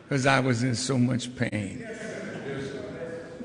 because I was in so much pain.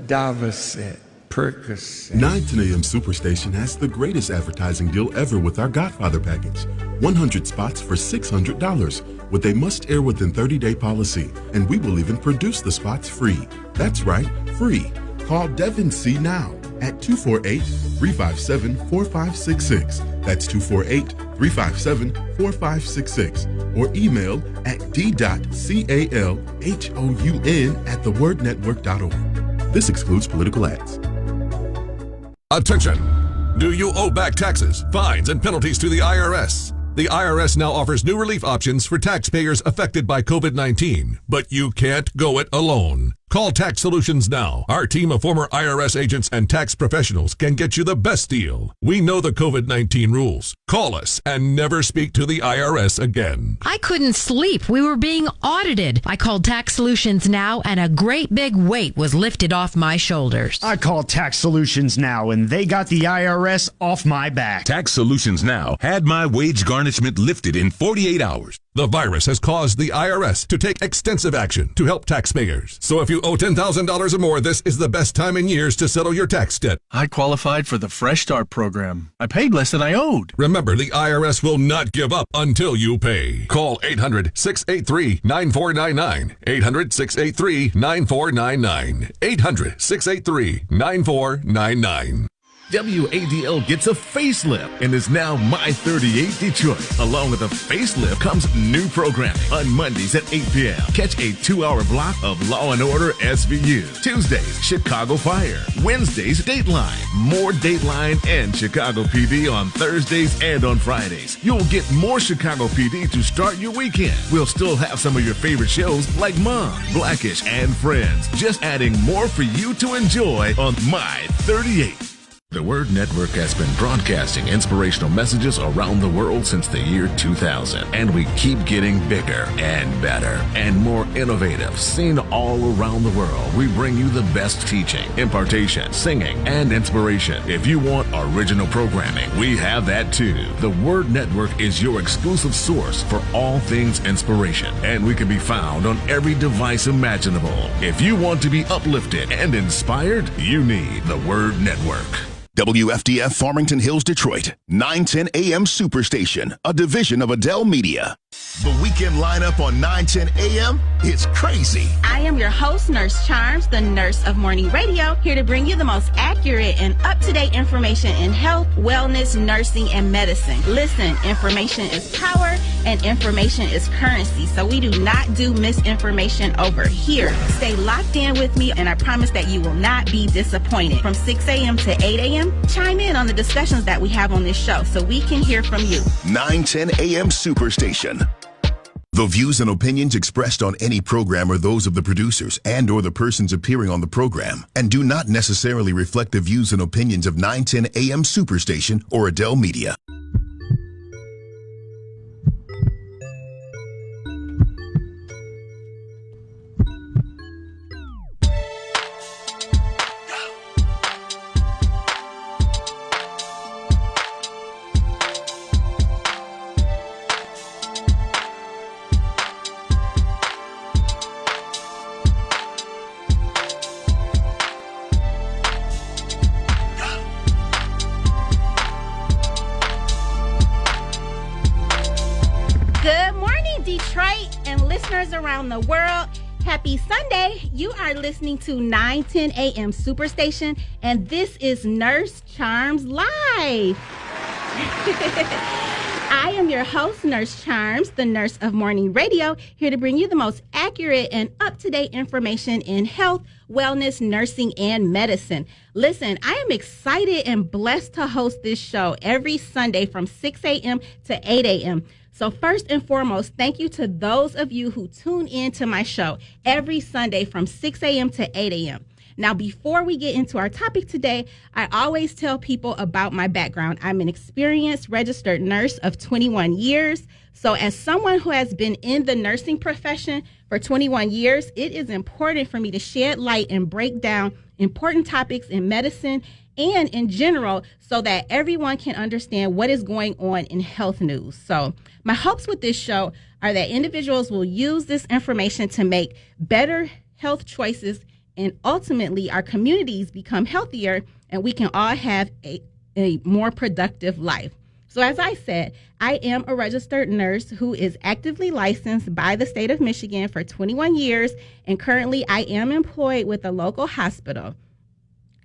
Davocet, Percocet. 910 AM Superstation has the greatest advertising deal ever with our Godfather package. 100 spots for $600 with a must-air within 30-day policy, and we will even produce the spots free. That's right, free. Call Devin C. now at 248-357-4566. That's 248-357-4566. Or email at d.calhoun@thewordnetwork.org. This excludes political ads. Attention! Do you owe back taxes, fines, and penalties to the IRS? The IRS now offers new relief options for taxpayers affected by COVID-19, but you can't go it alone. Call Tax Solutions now. Our team of former IRS agents and tax professionals can get you the best deal. We know the COVID-19 rules. Call us and never speak to the IRS again. I couldn't sleep. We were being audited. I called Tax Solutions now, and a great big weight was lifted off my shoulders. I called Tax Solutions now, and they got the IRS off my back. Tax Solutions now had my wage garnishment lifted in 48 hours. The virus has caused the IRS to take extensive action to help taxpayers. So if you owe $10,000 or more, this is the best time in years to settle your tax debt. I qualified for the Fresh Start program. I paid less than I owed. Remember, the IRS will not give up until you pay. Call 800-683-9499. 800-683-9499. 800-683-9499. WADL gets a facelift and is now My 38 Detroit. Along with a facelift comes new programming. On Mondays at 8 p.m., catch a 2-hour block of Law & Order SVU. Tuesdays, Chicago Fire. Wednesdays, Dateline. More Dateline and Chicago PD on Thursdays and on Fridays. You'll get more Chicago PD to start your weekend. We'll still have some of your favorite shows like Mom, Blackish, and Friends. Just adding more for you to enjoy on My 38. The Word Network has been broadcasting inspirational messages around the world since the year 2000, and we keep getting bigger and better and more innovative. Seen all around the world, we bring you the best teaching, impartation, singing, and inspiration. If you want original programming, we have that too. The Word Network is your exclusive source for all things inspiration, and we can be found on every device imaginable. If you want to be uplifted and inspired, you need the Word Network. WFDF Farmington Hills, Detroit, 910 AM Superstation, a division of Adele Media. The weekend lineup on 910 AM is crazy. I am your host, Nurse Charms, the nurse of morning radio, here to bring you the most accurate and up-to-date information in health, wellness, nursing, and medicine. Listen, information is power and information is currency, so we do not do misinformation over here. Stay locked in with me, and I promise that you will not be disappointed. From 6 a.m. to 8 a.m., chime in on the discussions that we have on this show so we can hear from you. 910 AM Superstation. The views and opinions expressed on any program are those of the producers and or the persons appearing on the program and do not necessarily reflect the views and opinions of 910 AM Superstation or Adele Media. Around the world, happy Sunday. You are listening to 910 AM Superstation, and this is Nurse Charms Live. I am your host, Nurse Charms, the nurse of morning radio, here to bring you the most accurate and up-to-date information in health, wellness, nursing, and medicine. Listen, I am excited and blessed to host this show every Sunday from 6 a.m. to 8 a.m. So first and foremost, thank you to those of you who tune in to my show every Sunday from 6 a.m. to 8 a.m. Now, before we get into our topic today, I always tell people about my background. I'm an experienced registered nurse of 21 years. So as someone who has been in the nursing profession for 21 years, it is important for me to shed light and break down important topics in medicine and in general, so that everyone can understand what is going on in health news. So my hopes with this show are that individuals will use this information to make better health choices, and ultimately our communities become healthier and we can all have a more productive life. So as I said, I am a registered nurse who is actively licensed by the state of Michigan for 21 years, and currently I am employed with a local hospital.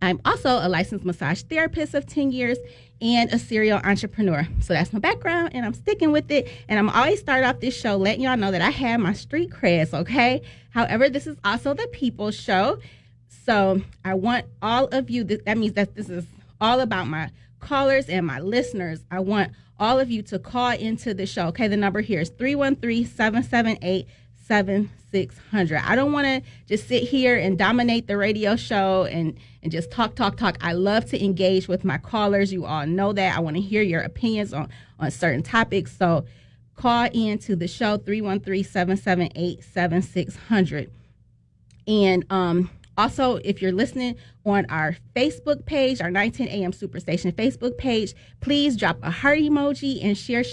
I'm also a licensed massage therapist of 10 years and a serial entrepreneur. So that's my background, and I'm sticking with it. And I'm always start off this show letting y'all know that I have my street creds, okay? However, this is also the people's show. So I want all of you, that means that this is all about my callers and my listeners. I want all of you to call into the show, okay? The number here is 313-778-7600. I don't want to just sit here and dominate the radio show and just talk. I love to engage with my callers. You all know that. I want to hear your opinions on certain topics. So call into the show, 313-778-7600. And also, if you're listening on our Facebook page, our 910 AM Superstation Facebook page, please drop a heart emoji and share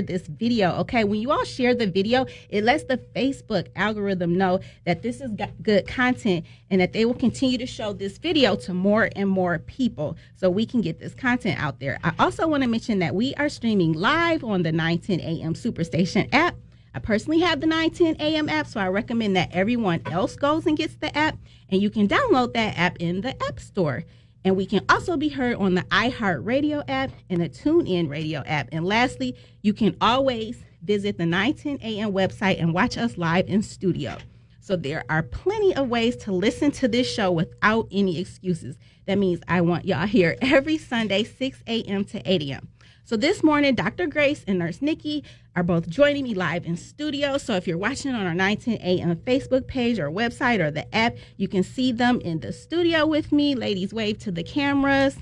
this video, okay? When you all share the video, it lets the Facebook algorithm know that this is good content and that they will continue to show this video to more and more people so we can get this content out there. I also want to mention that we are streaming live on the 910 AM Superstation app. I personally have the 910 AM app, so I recommend that everyone else goes and gets the app, and you can download that app in the App Store. And we can also be heard on the iHeartRadio app and the TuneIn Radio app. And lastly, you can always visit the 910 AM website and watch us live in studio. So there are plenty of ways to listen to this show without any excuses. That means I want y'all here every Sunday, 6 a.m. to 8 a.m. So this morning, Dr. Grace and Nurse Nicky are both joining me live in studio. So if you're watching on our 910 AM Facebook page or website or the app, you can see them in the studio with me. Ladies, wave to the cameras.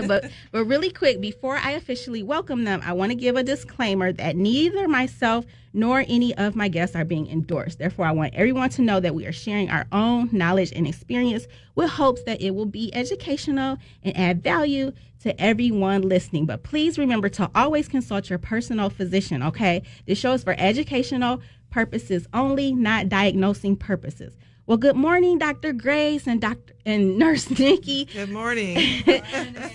but really quick, before I officially welcome them, I want to give a disclaimer that neither myself nor any of my guests are being endorsed. Therefore, I want everyone to know that we are sharing our own knowledge and experience with hopes that it will be educational and add value to everyone listening. But please remember to always consult your personal physician, okay? This show is for educational purposes only, not diagnosing purposes. Well, good morning, Dr. Grace and Nurse Nicky. Good morning.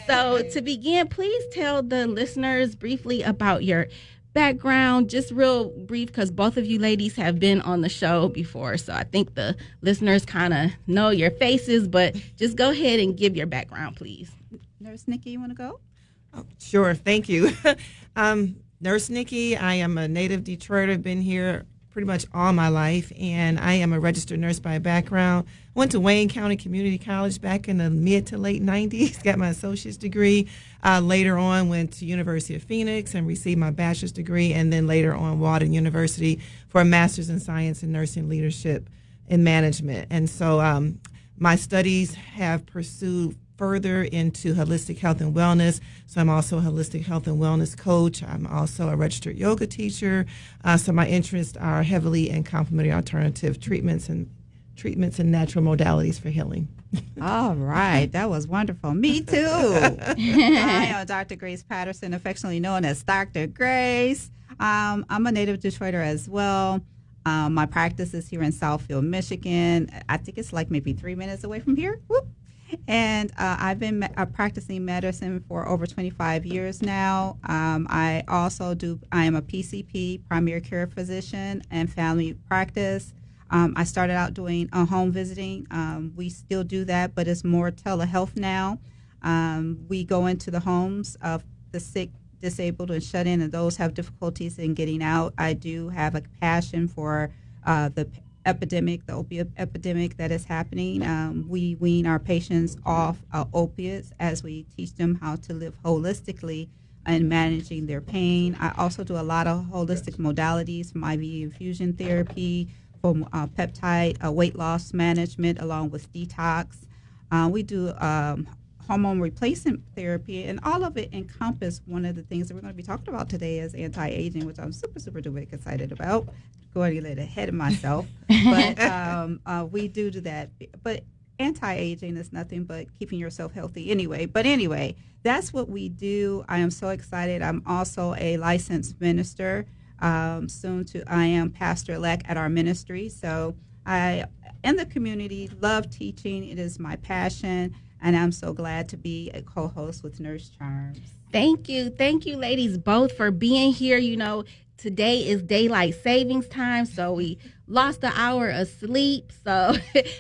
So to begin, please tell the listeners briefly about your background, just real brief, because both of you ladies have been on the show before. So I think the listeners kind of know your faces, but just go ahead and give your background, please. Nurse Nicky, you want to go? Oh, sure. Thank you. Nurse Nicky, I am a native Detroiter. Been here pretty much all my life, and I am a registered nurse by background. Went to Wayne County Community College back in the mid to late 90s, got my associate's degree. Later on, went to University of Phoenix and received my bachelor's degree, and then later on, Walden University for a master's in science and nursing leadership and management. And so my studies have pursued further into holistic health and wellness. So I'm also a holistic health and wellness coach. I'm also a registered yoga teacher. So my interests are heavily in complementary alternative treatments and natural modalities for healing. All right. That was wonderful. Me too. I am Dr. Grace Patterson, affectionately known as Dr. Grace. I'm a native Detroiter as well. My practice is here in Southfield, Michigan. I think it's like maybe 3 minutes away from here. Whoop. And I've been practicing medicine for over 25 years now. I am a PCP, primary care physician, and family practice. I started out doing home visiting. We still do that, but it's more telehealth now. We go into the homes of the sick, disabled, and shut in, and those have difficulties in getting out. I do have a passion for the opiate epidemic that is happening. We wean our patients off opiates as we teach them how to live holistically and managing their pain. I also do a lot of holistic modalities, from IV infusion therapy, from peptide weight loss management, along with detox. We do hormone replacement therapy, and all of it encompass one of the things that we're going to be talking about today is anti-aging, which I'm super duper excited about. Going a little ahead of myself, but we do that. But anti-aging is nothing but keeping yourself healthy anyway. But anyway, that's what we do. I am so excited. I'm also a licensed minister. I am pastor-elect at our ministry. So I, in the community, love teaching. It is my passion, and I'm so glad to be a co-host with Nurse Charms. Thank you, ladies, both for being here. You know, today is daylight savings time, so we lost an hour of sleep. So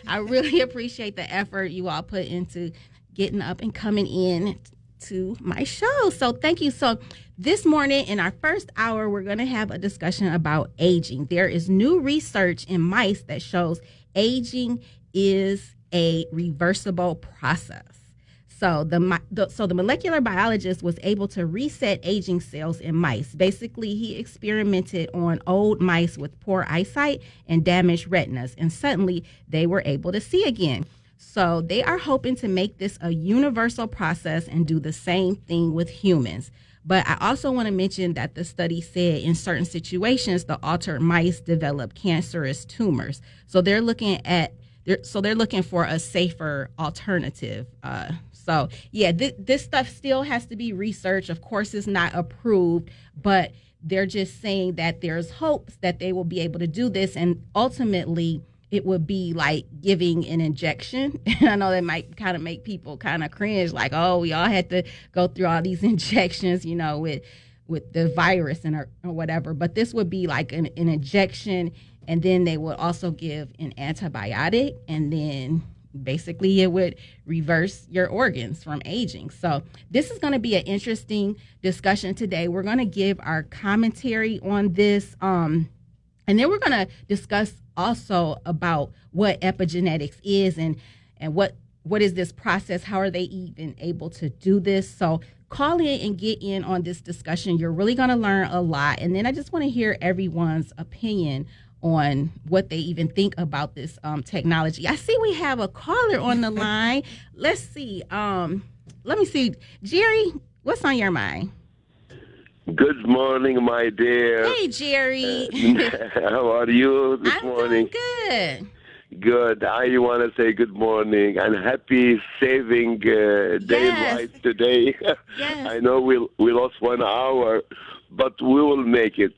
I really appreciate the effort you all put into getting up and coming in to my show. So thank you. So this morning in our first hour, we're going to have a discussion about aging. There is new research in mice that shows aging is a reversible process. So the molecular biologist was able to reset aging cells in mice. Basically, he experimented on old mice with poor eyesight and damaged retinas, and suddenly they were able to see again. So they are hoping to make this a universal process and do the same thing with humans. But I also want to mention that the study said in certain situations, the altered mice develop cancerous tumors. So they're looking for a safer alternative. So, yeah, this stuff still has to be researched. Of course, it's not approved, but they're just saying that there's hopes that they will be able to do this. And ultimately, it would be like giving an injection. And I know that might kind of make people kind of cringe, like, oh, we all had to go through all these injections, you know, with the virus or whatever. But this would be like an injection, and then they would also give an antibiotic, and then basically it would reverse your organs from aging. So this is going to be an interesting discussion today. We're going to give our commentary on this, and then we're going to discuss also about what epigenetics is and what is this process, how are they even able to do this. So call in and get in on this discussion. You're really going to learn a lot. And then I just want to hear everyone's opinion on what they even think about this technology. I see we have a caller on the line. Let's see. Let me see. Jerry, what's on your mind? Good morning, my dear. Hey, Jerry. How are you this morning? I'm good. Good. I want to say good morning and happy saving daylight today. Yes. I know we lost 1 hour, but we will make it.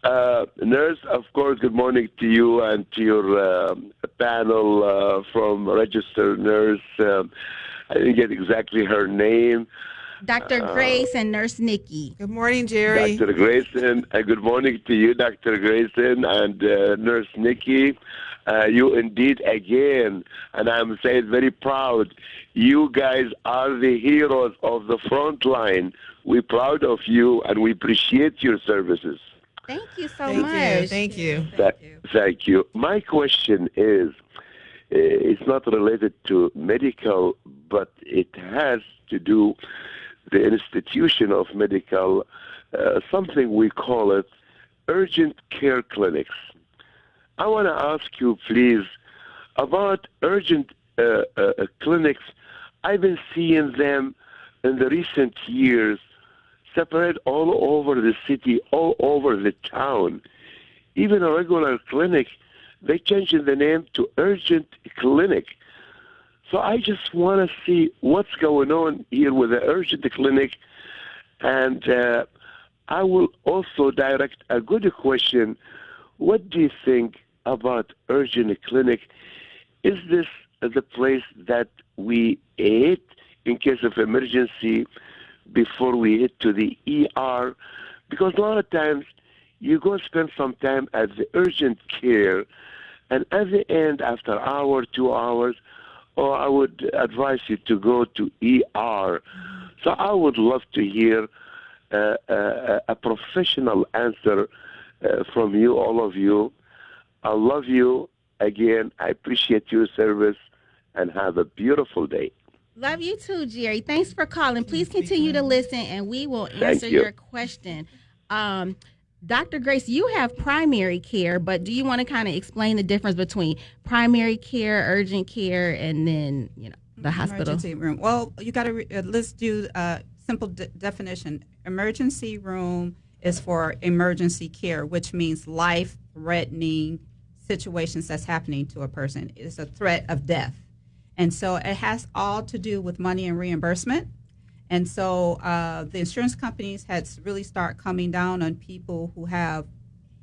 Nurse, of course, good morning to you and to your panel from Registered Nurse. I didn't get exactly her name. Dr. Grace and Nurse Nicky. Good morning, Jerry. Dr. Grayson, good morning to you, Dr. Grayson and Nurse Nicky. You indeed, again, and I'm saying very proud, you guys are the heroes of the front line. We're proud of you, and we appreciate your services. Thank you so much. Thank you. Thank you. My question is, it's not related to medical, but it has to do the institution of medical, something we call it urgent care clinics. I want to ask you, please, about urgent clinics. I've been seeing them in the recent years separate all over the city, all over the town. Even a regular clinic, they changed the name to urgent clinic. So I just want to see what's going on here with the urgent clinic. And I will also direct a good question. What do you think about urgent clinic? Is this the place that we hit in case of emergency before we hit to the ER? Because a lot of times you go spend some time at the urgent care, and at the end, after an hour, 2 hours, or I would advise you to go to ER. So I would love to hear a professional answer from you, all of you. I love you. Again, I appreciate your service, and have a beautiful day. Love you too, Jerry. Thanks for calling. Please continue to listen, and we will answer your question. Dr. Grace, you have primary care, but do you want to kind of explain the difference between primary care, urgent care, and then, the hospital? Emergency room. Well, you got to let's do a simple definition. Emergency room is for emergency care, which means life-threatening situations that's happening to a person. It's a threat of death. And so it has all to do with money and reimbursement. And so the insurance companies had to really start coming down on people who have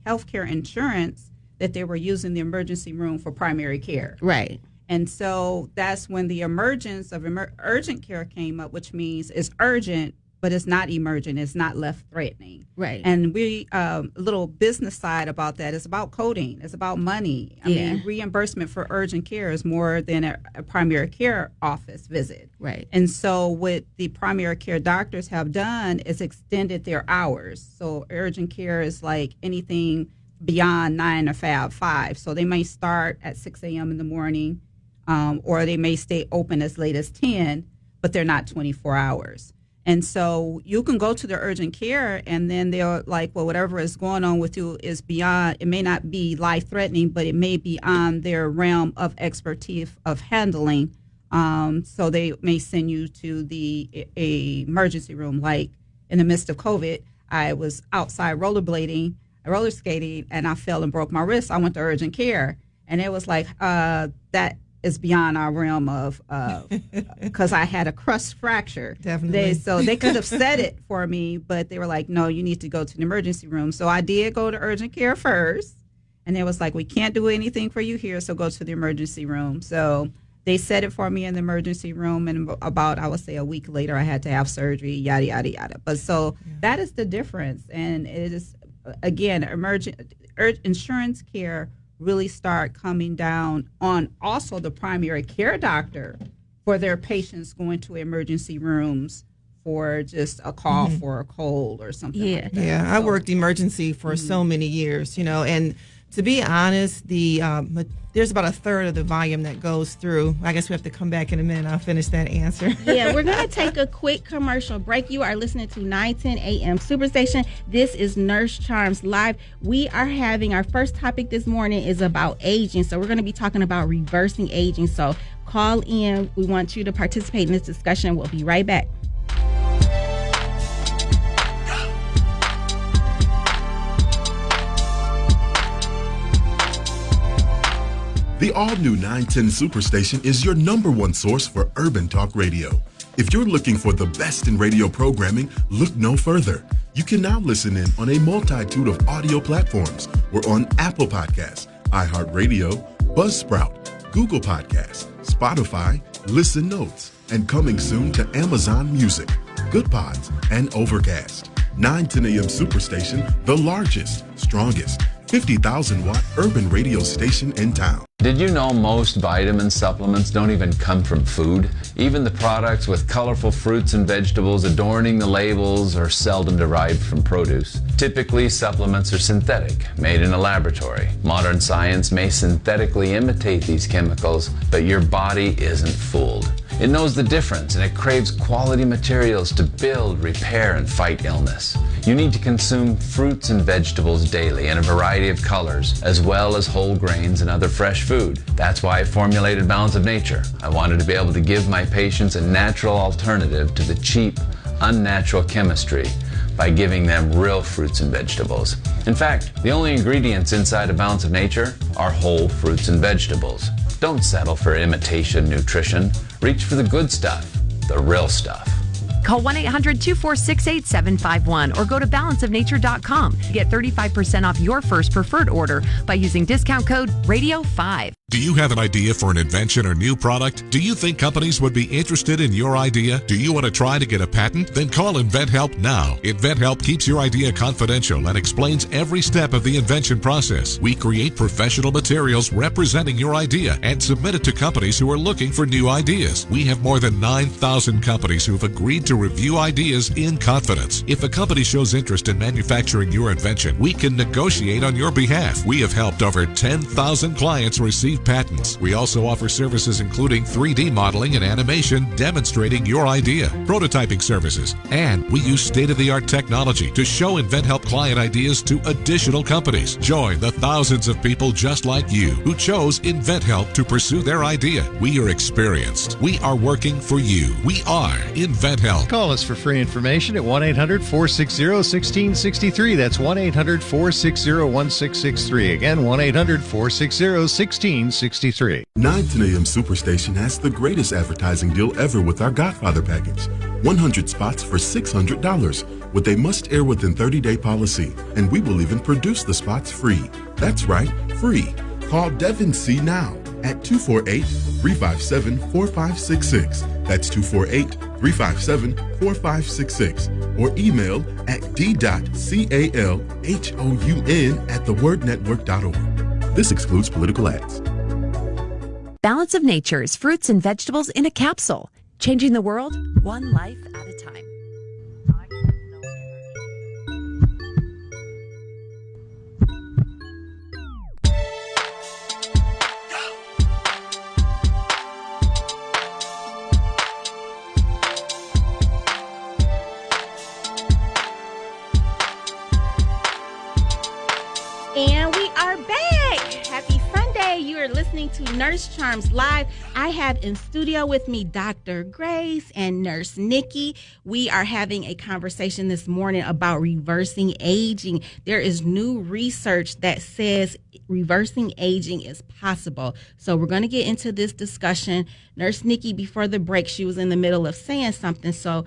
healthcare insurance that they were using the emergency room for primary care. Right. And so that's when the emergence of urgent care came up, which means it's urgent, but it's not emergent. It's not life-threatening. Right. And we, a little business side about that is about coding. It's about money. I mean, reimbursement for urgent care is more than a primary care office visit. Right. And so what the primary care doctors have done is extended their hours. So urgent care is like anything beyond 9 or 5. So they may start at 6 a.m. in the morning, or they may stay open as late as 10, but they're not 24 hours. And so you can go to the urgent care and then they're like, well, whatever is going on with you is beyond, it may not be life-threatening, but it may be on their realm of expertise of handling. So they may send you to the emergency room. Like in the midst of COVID, I was outside roller skating, and I fell and broke my wrist. I went to urgent care, and it was like, that is beyond our realm of, because I had a crust fracture. Definitely. So they could have said it for me, but they were like, no, you need to go to the emergency room. So I did go to urgent care first, and it was like, we can't do anything for you here, so go to the emergency room. So they said it for me in the emergency room, and about, I would say, a week later, I had to have surgery, yada, yada, yada. But so that is the difference, and it is, again, insurance care really start coming down on also the primary care doctor for their patients going to emergency rooms for just a cough or a cold or something like that. Yeah, I worked emergency for so many years, and to be honest, there's about a third of the volume that goes through. I guess we have to come back in a minute. I'll finish that answer. Yeah, we're going to take a quick commercial break. You are listening to 910 AM Superstation. This is Nurse Charms Live. We are having our first topic this morning is about aging. So we're going to be talking about reversing aging. So call in. We want you to participate in this discussion. We'll be right back. The all-new 910 Superstation is your #1 source for urban talk radio. If you're looking for the best in radio programming, look no further. You can now listen in on a multitude of audio platforms. We're on Apple Podcasts, iHeartRadio, Buzzsprout, Google Podcasts, Spotify, Listen Notes, and coming soon to Amazon Music, Good Pods, and Overcast. 910 AM Superstation, the largest, strongest, 50,000-watt urban radio station in town. Did you know most vitamin supplements don't even come from food? Even the products with colorful fruits and vegetables adorning the labels are seldom derived from produce. Typically, supplements are synthetic, made in a laboratory. Modern science may synthetically imitate these chemicals, but your body isn't fooled. It knows the difference, and it craves quality materials to build, repair, and fight illness. You need to consume fruits and vegetables daily in a variety of colors, as well as whole grains and other fresh food. That's why I formulated Balance of Nature. I wanted to be able to give my patients a natural alternative to the cheap, unnatural chemistry by giving them real fruits and vegetables. In fact, the only ingredients inside of Balance of Nature are whole fruits and vegetables. Don't settle for imitation nutrition. Reach for the good stuff, the real stuff. Call 1-800-246-8751 or go to balanceofnature.com to get 35% off your first preferred order by using discount code RADIO5. Do you have an idea for an invention or new product? Do you think companies would be interested in your idea? Do you want to try to get a patent? Then call InventHelp now. InventHelp keeps your idea confidential and explains every step of the invention process. We create professional materials representing your idea and submit it to companies who are looking for new ideas. We have more than 9,000 companies who have agreed to review ideas in confidence. If a company shows interest in manufacturing your invention, we can negotiate on your behalf. We have helped over 10,000 clients receive patents. We also offer services including 3D modeling and animation demonstrating your idea, prototyping services, and we use state-of-the-art technology to show InventHelp client ideas to additional companies. Join the thousands of people just like you who chose InventHelp to pursue their idea. We are experienced. We are working for you. We are InventHelp. Call us for free information at 1-800-460-1663. That's 1-800-460-1663. Again, 1-800-460-1663. 910 AM Superstation has the greatest advertising deal ever with our Godfather package. 100 spots for $600 with a must-air within 30-day policy. And we will even produce the spots free. That's right, free. Call Devin C. now at 248-357-4566. That's 248-357-4566. Or email at d.calhoun@thewordnetwork.org. This excludes political ads. Balance of Nature's fruits and vegetables in a capsule. Changing the world, one life at a time. And we are back. Happy Sunday. You are listening to Nurse Charms Live. I have in studio with me Dr. Grace and Nurse Nicky. We are having a conversation this morning about reversing aging. There is new research that says reversing aging is possible. So we're going to get into this discussion. Nurse Nicky, before the break, she was in the middle of saying something. So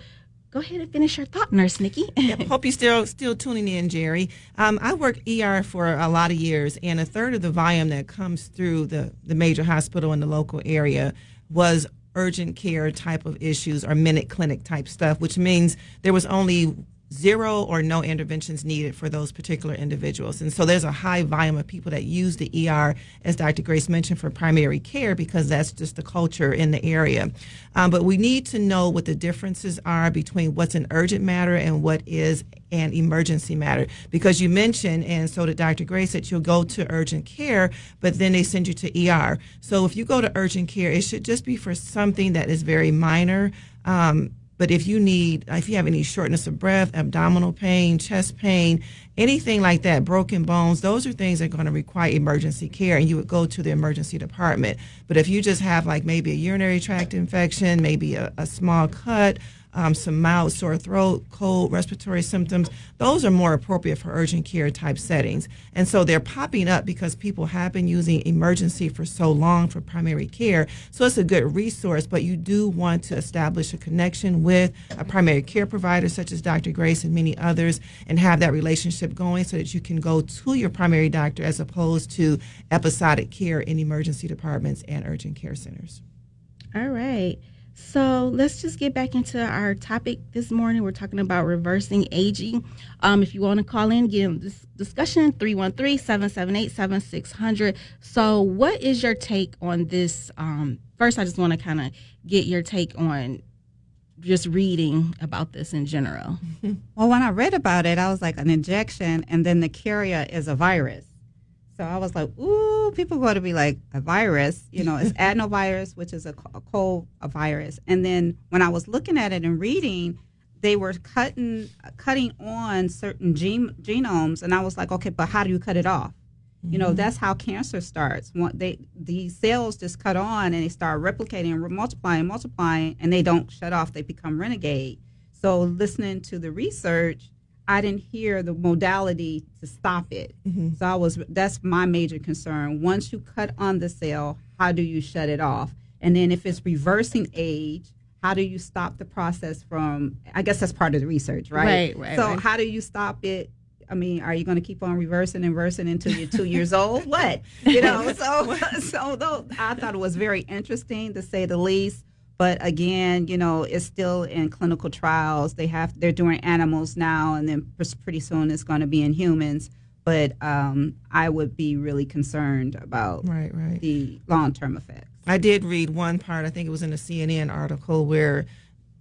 go ahead and finish your thought, Nurse Nicky. Yep, hope you're still tuning in, Jerry. I worked ER for a lot of years, and a third of the volume that comes through the major hospital in the local area was urgent care type of issues or minute clinic type stuff, which means there was only zero or no interventions needed for those particular individuals. And so there's a high volume of people that use the ER, as Dr. Grace mentioned, for primary care because that's just the culture in the area. But we need to know what the differences are between what's an urgent matter and what is an emergency matter. Because you mentioned, and so did Dr. Grace, that you'll go to urgent care, but then they send you to ER. So if you go to urgent care, it should just be for something that is very minor. But if you have any shortness of breath, abdominal pain, chest pain, anything like that, broken bones, those are things that are going to require emergency care, and you would go to the emergency department. But if you just have like maybe a urinary tract infection, maybe a small cut, some mild sore throat, cold, respiratory symptoms, those are more appropriate for urgent care type settings. And so they're popping up because people have been using emergency for so long for primary care. So it's a good resource, but you do want to establish a connection with a primary care provider such as Dr. Grace and many others and have that relationship going so that you can go to your primary doctor as opposed to episodic care in emergency departments and urgent care centers. All right. So let's just get back into our topic this morning. We're talking about reversing aging. If you want to call in, get in this discussion, 313-778-7600. So what is your take on this? First, I just want to kind of get your take on just reading about this in general. Well, when I read about it, I was like, an injection, and then the carrier is a virus. So I was like, ooh, people going to be like, a virus, it's adenovirus, which is a cold virus. And then when I was looking at it and reading, they were cutting on certain genomes. And I was like, okay, but how do you cut it off? Mm-hmm. That's how cancer starts. The cells just cut on and they start replicating and multiplying, and they don't shut off. They become renegade. So listening to the research, I didn't hear the modality to stop it. Mm-hmm. So that's my major concern. Once you cut on the cell, how do you shut it off? And then if it's reversing age, how do you stop the process from, I guess that's part of the research, right? Right. So how do you stop it? I mean, are you going to keep on reversing until you're 2 years old? What? So I thought it was very interesting to say the least. But again, it's still in clinical trials. They're doing animals now, and then pretty soon it's going to be in humans. But I would be really concerned about the long-term effects. I did read one part, I think it was in a CNN article, where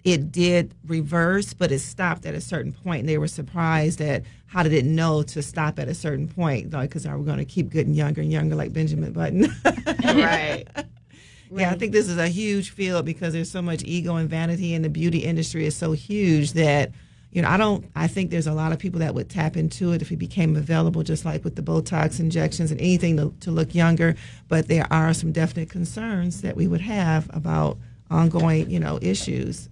it did reverse, but it stopped at a certain point. And they were surprised at how did it know to stop at a certain point, because are we going to keep getting younger and younger like Benjamin Button? Right. Yeah, I think this is a huge field because there's so much ego and vanity, and the beauty industry is so huge that, I think there's a lot of people that would tap into it if it became available, just like with the Botox injections and anything to look younger. But there are some definite concerns that we would have about ongoing, issues.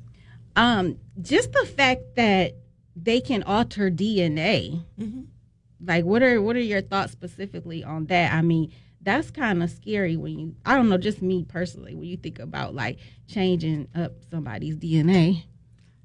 Just the fact that they can alter DNA. Mm-hmm. Like, what are your thoughts specifically on that? I mean, that's kind of scary when you, I don't know, just me personally, when you think about like changing up somebody's DNA.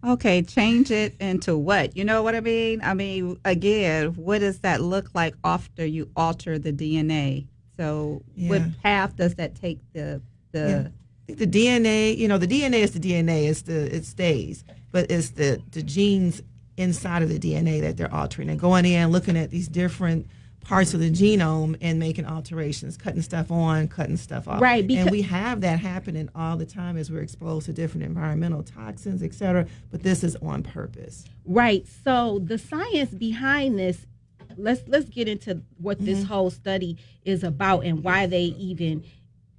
Okay, change it into what? You know what I mean? I mean, again, what does that look like after you alter the DNA? So what path does that take the I think the DNA, the DNA is the DNA. It stays. But it's the genes inside of the DNA that they're altering and going in, looking at these different parts of the genome and making alterations, cutting stuff on, cutting stuff off. Right. And we have that happening all the time as we're exposed to different environmental toxins, et cetera. But this is on purpose. Right. So the science behind this, let's get into what this whole study is about and why they even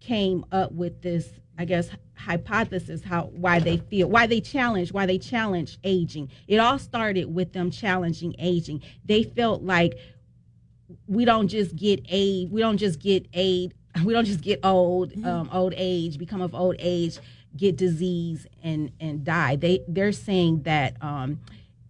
came up with this, I guess, hypothesis, why they challenge aging. It all started with them challenging aging. They felt like we don't just get old, old age, become of old age, get disease and die. They're saying that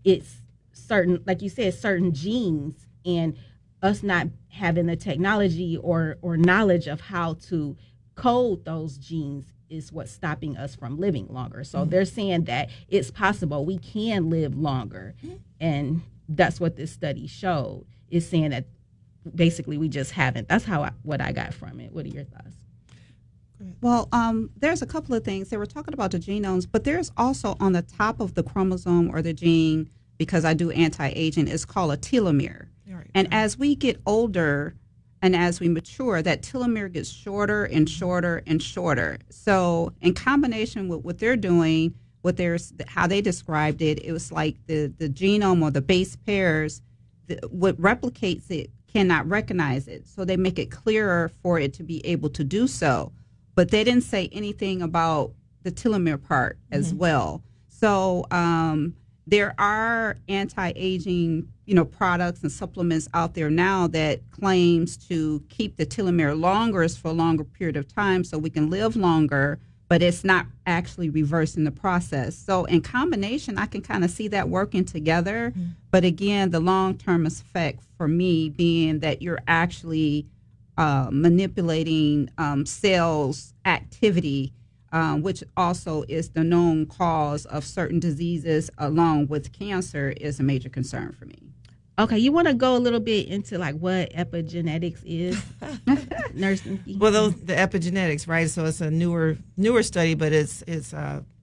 it's certain, like you said, certain genes, and us not having the technology or knowledge of how to code those genes is what's stopping us from living longer. So they're saying that it's possible we can live longer, and that's what this study showed. Is saying that basically we just haven't. That's what I got from it. What are your thoughts? Well, there's a couple of things. They were talking about the genomes, but there's also on the top of the chromosome or the gene, because I do anti-aging, it's called a telomere. And as we get older and as we mature, that telomere gets shorter and shorter and shorter. So in combination with what they're doing, how they described it, it was like the genome or the base pairs, what replicates it cannot recognize it. So they make it clearer for it to be able to do so. But they didn't say anything about the telomere part as well. So there are anti-aging, products and supplements out there now that claims to keep the telomere longer for a longer period of time so we can live longer, but it's not actually reversing the process. So in combination, I can kind of see that working together. But again, the long-term effect for me being that you're actually manipulating cells' activity, which also is the known cause of certain diseases along with cancer, is a major concern for me. Okay, you want to go a little bit into like what epigenetics is, Nurse Nicky? Well, the epigenetics, right? So it's a newer study, but it's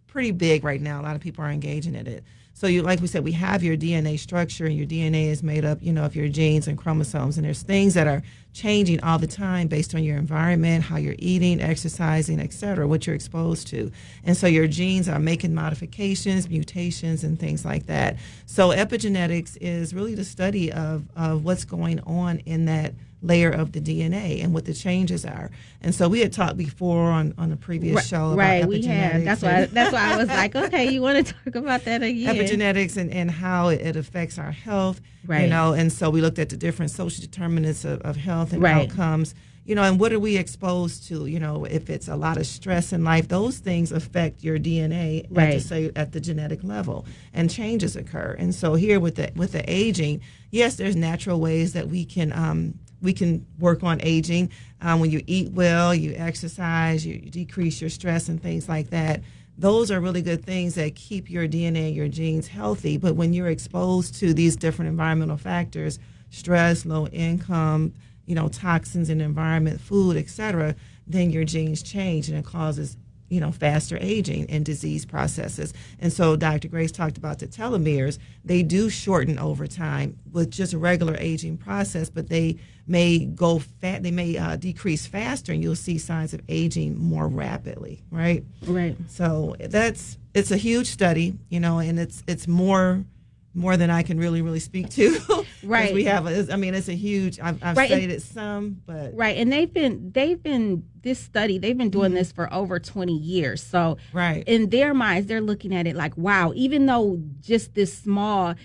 pretty big right now. A lot of people are engaging in it. So like we said, we have your DNA structure, and your DNA is made up, of your genes and chromosomes. And there's things that are changing all the time based on your environment, how you're eating, exercising, et cetera, what you're exposed to. And so your genes are making modifications, mutations, and things like that. So epigenetics is really the study of what's going on in that layer of the DNA and what the changes are. And so we had talked before on a previous show about epigenetics. We have. That's why I was like, okay, you want to talk about that again? Epigenetics and how it affects our health, and so we looked at the different social determinants of health and outcomes, and what are we exposed to, if it's a lot of stress in life, those things affect your DNA at the genetic level, and changes occur. And so here with the aging, yes, there's natural ways that we can work on aging. When you eat well, you exercise, you decrease your stress and things like that. Those are really good things that keep your DNA, your genes healthy. But when you're exposed to these different environmental factors, stress, low income, toxins in the environment, food, et cetera, then your genes change, and it causes faster aging and disease processes. And so Dr. Grace talked about the telomeres. They do shorten over time with just a regular aging process, but they may decrease faster, and you'll see signs of aging more rapidly, right? Right. So it's a huge study, and it's more than I can really speak to. Right. We have it's a huge, I've studied it some, but. Right. And they've been doing this for over 20 years. So in their minds, they're looking at it like, wow, even though just this small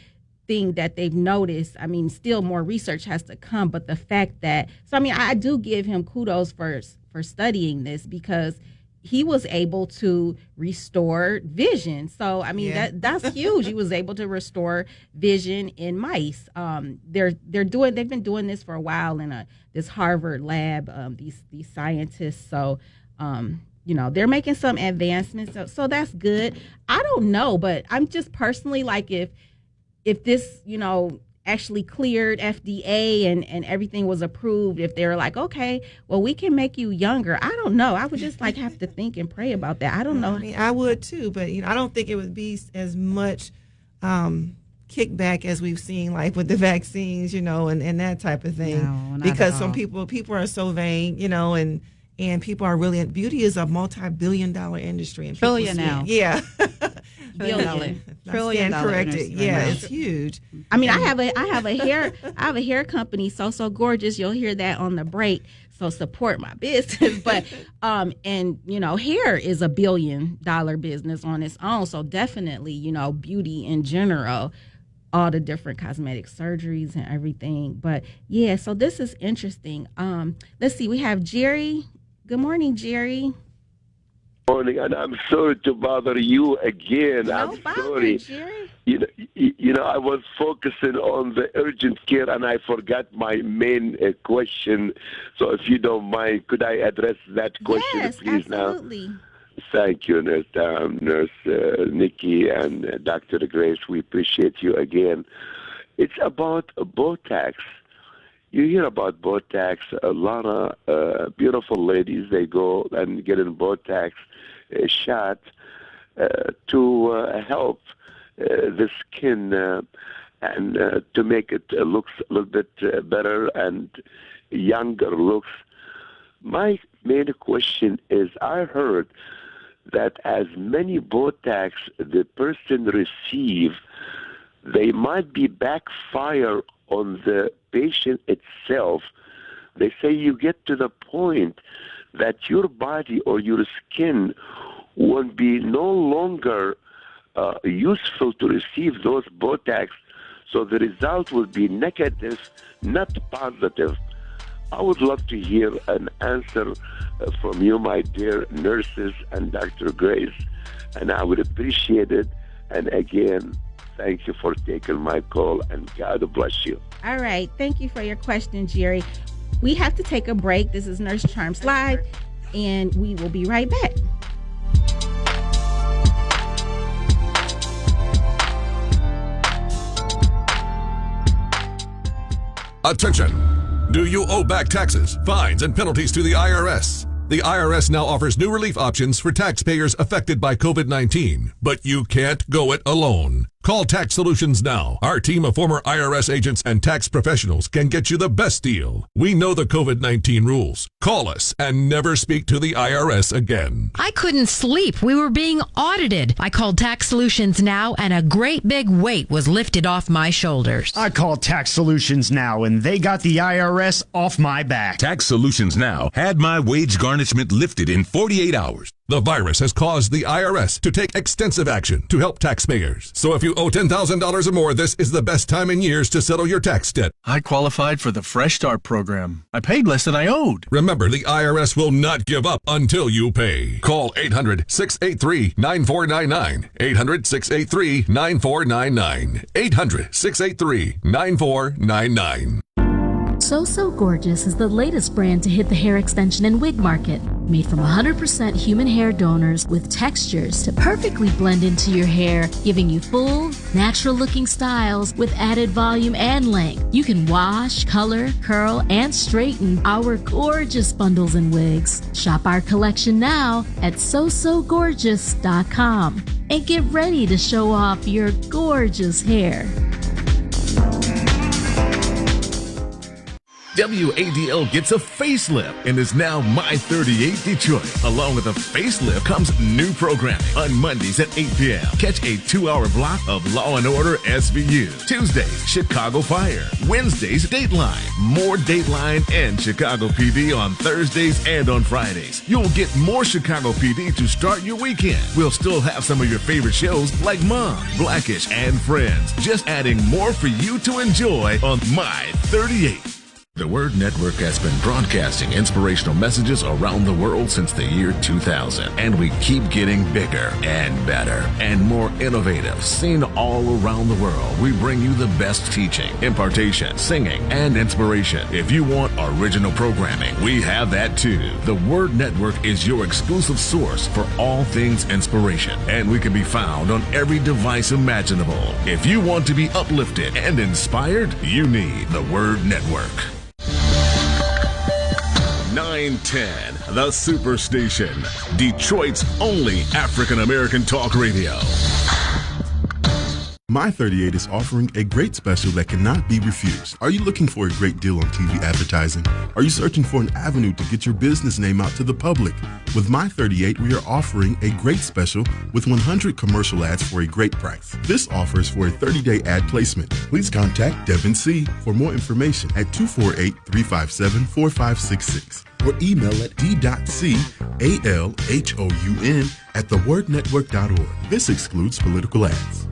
thing that they've noticed, still more research has to come. But the fact that, I do give him kudos for studying this, because he was able to restore vision. So, I mean, that's huge. He was able to restore vision in mice. They've been doing this for a while in this Harvard lab, these scientists. So, they're making some advancements. So that's good. I don't know, but I'm just personally like, if this, actually cleared FDA and everything was approved, if they're like, okay, well, we can make you younger. I don't know. I would just have to think and pray about that. I don't know. I mean, I would too, but I don't think it would be as much kickback as we've seen like with the vaccines, and that type of thing. No, not because at some all. people are so vain, and people are really, beauty is a multi-billion-dollar industry. And Trillion now. Yeah. Billion. Trillion corrected. Yeah, it's huge. I mean, I have a hair company, So Gorgeous. You'll hear that on the break. So support my business. But hair is $1 billion business on its own. So definitely, beauty in general, all the different cosmetic surgeries and everything. But yeah, so this is interesting. Let's see. We have Jerry. Good morning, Jerry. Morning, and I'm sorry to bother you again. I'm sorry. Jerry. I was focusing on the urgent care, and I forgot my main question. So, if you don't mind, could I address that question, please? Absolutely. Now, thank you, Nurse Nicky and Dr. Grace. We appreciate you again. It's about Botox. You hear about Botox. A lot of beautiful ladies, they go and get in Botox shot to help the skin and to make it look a little bit better and younger looks. My main question is, I heard that as many Botox the person receive, they might be backfire on the patient itself. They say you get to the point that your body or your skin won't be no longer useful to receive those Botox, so the result will be negative, not positive. I would love to hear an answer from you, my dear nurses and Dr. Grace, and I would appreciate it. And again, thank you for taking my call, and God bless you. All right. Thank you for your question, Jerry. We have to take a break. This is Nurse Charms Live, and we will be right back. Attention! Do you owe back taxes, fines, and penalties to the IRS? The IRS now offers new relief options for taxpayers affected by COVID-19, but you can't go it alone. Call Tax Solutions now. Our team of former IRS agents and tax professionals can get you the best deal. We know the COVID-19 rules. Call us and never speak to the IRS again. I couldn't sleep. We were being audited. I called Tax Solutions now, and a great big weight was lifted off my shoulders. I called Tax Solutions now, and they got the IRS off my back. Tax Solutions Now had my wage garnishment lifted in 48 hours. The virus has caused the IRS to take extensive action to help taxpayers. So if you owe $10,000 or more, this is the best time in years to settle your tax debt. I qualified for the Fresh Start program. I paid less than I owed. Remember, the IRS will not give up until you pay. Call 800-683-9499. 800-683-9499. 800-683-9499. So Gorgeous is the latest brand to hit the hair extension and wig market. Made from 100% human hair donors with textures to perfectly blend into your hair, giving you full, natural-looking styles with added volume and length. You can wash, color, curl, and straighten our gorgeous bundles and wigs. Shop our collection now at SoSoGorgeous.com and get ready to show off your gorgeous hair. WADL gets a facelift and is now My 38 Detroit. Along with a facelift comes new programming. On Mondays at 8 p.m., catch a 2-hour block of Law & Order SVU. Tuesdays, Chicago Fire. Wednesdays, Dateline. More Dateline and Chicago PD on Thursdays and on Fridays. You'll get more Chicago PD to start your weekend. We'll still have some of your favorite shows like Mom, Blackish, and Friends. Just adding more for you to enjoy on My 38. The Word Network has been broadcasting inspirational messages around the world since the year 2000, and we keep getting bigger and better and more innovative. Seen all around the world, we bring you the best teaching, impartation, singing, and inspiration. If you want original programming, we have that too. The Word Network is your exclusive source for all things inspiration, and we can be found on every device imaginable. If you want to be uplifted and inspired, you need the Word Network. 910, the Superstation, Detroit's only African-American talk radio. My 38 is offering a great special that cannot be refused. Are you looking for a great deal on TV advertising? Are you searching for an avenue to get your business name out to the public? With My 38, we are offering a great special with 100 commercial ads for a great price. This offer is for a 30-day ad placement. Please contact Devin C. for more information at 248-357-4566 or email at d.calhoun@thewordnetwork.org. This excludes political ads.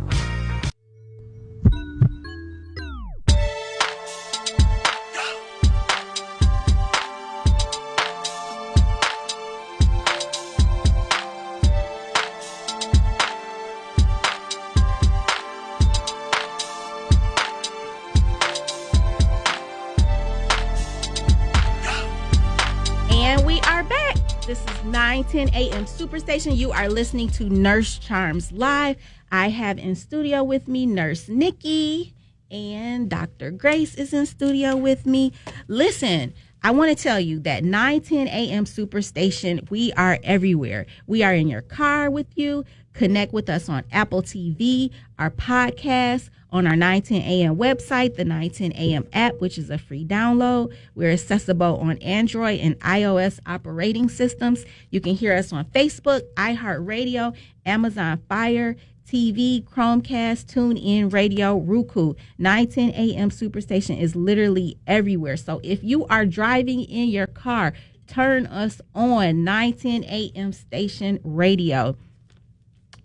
This is 9:10 a.m. Superstation. You are listening to Nurse Charms Live. I have in studio with me Nurse Nicky, and Dr. Grace is in studio with me. Listen, I want to tell you that 9:10 a.m. Superstation, we are everywhere. We are in your car with you. Connect with us on Apple TV, our podcast, on our 910 a.m. website, the 910 a.m. app, which is a free download. We're accessible on Android and iOS operating systems. You can hear us on Facebook, iHeartRadio, Amazon Fire TV, Chromecast, TuneIn Radio, Roku. 910 a.m. Superstation is literally everywhere. So if you are driving in your car, turn us on 910 a.m. station radio.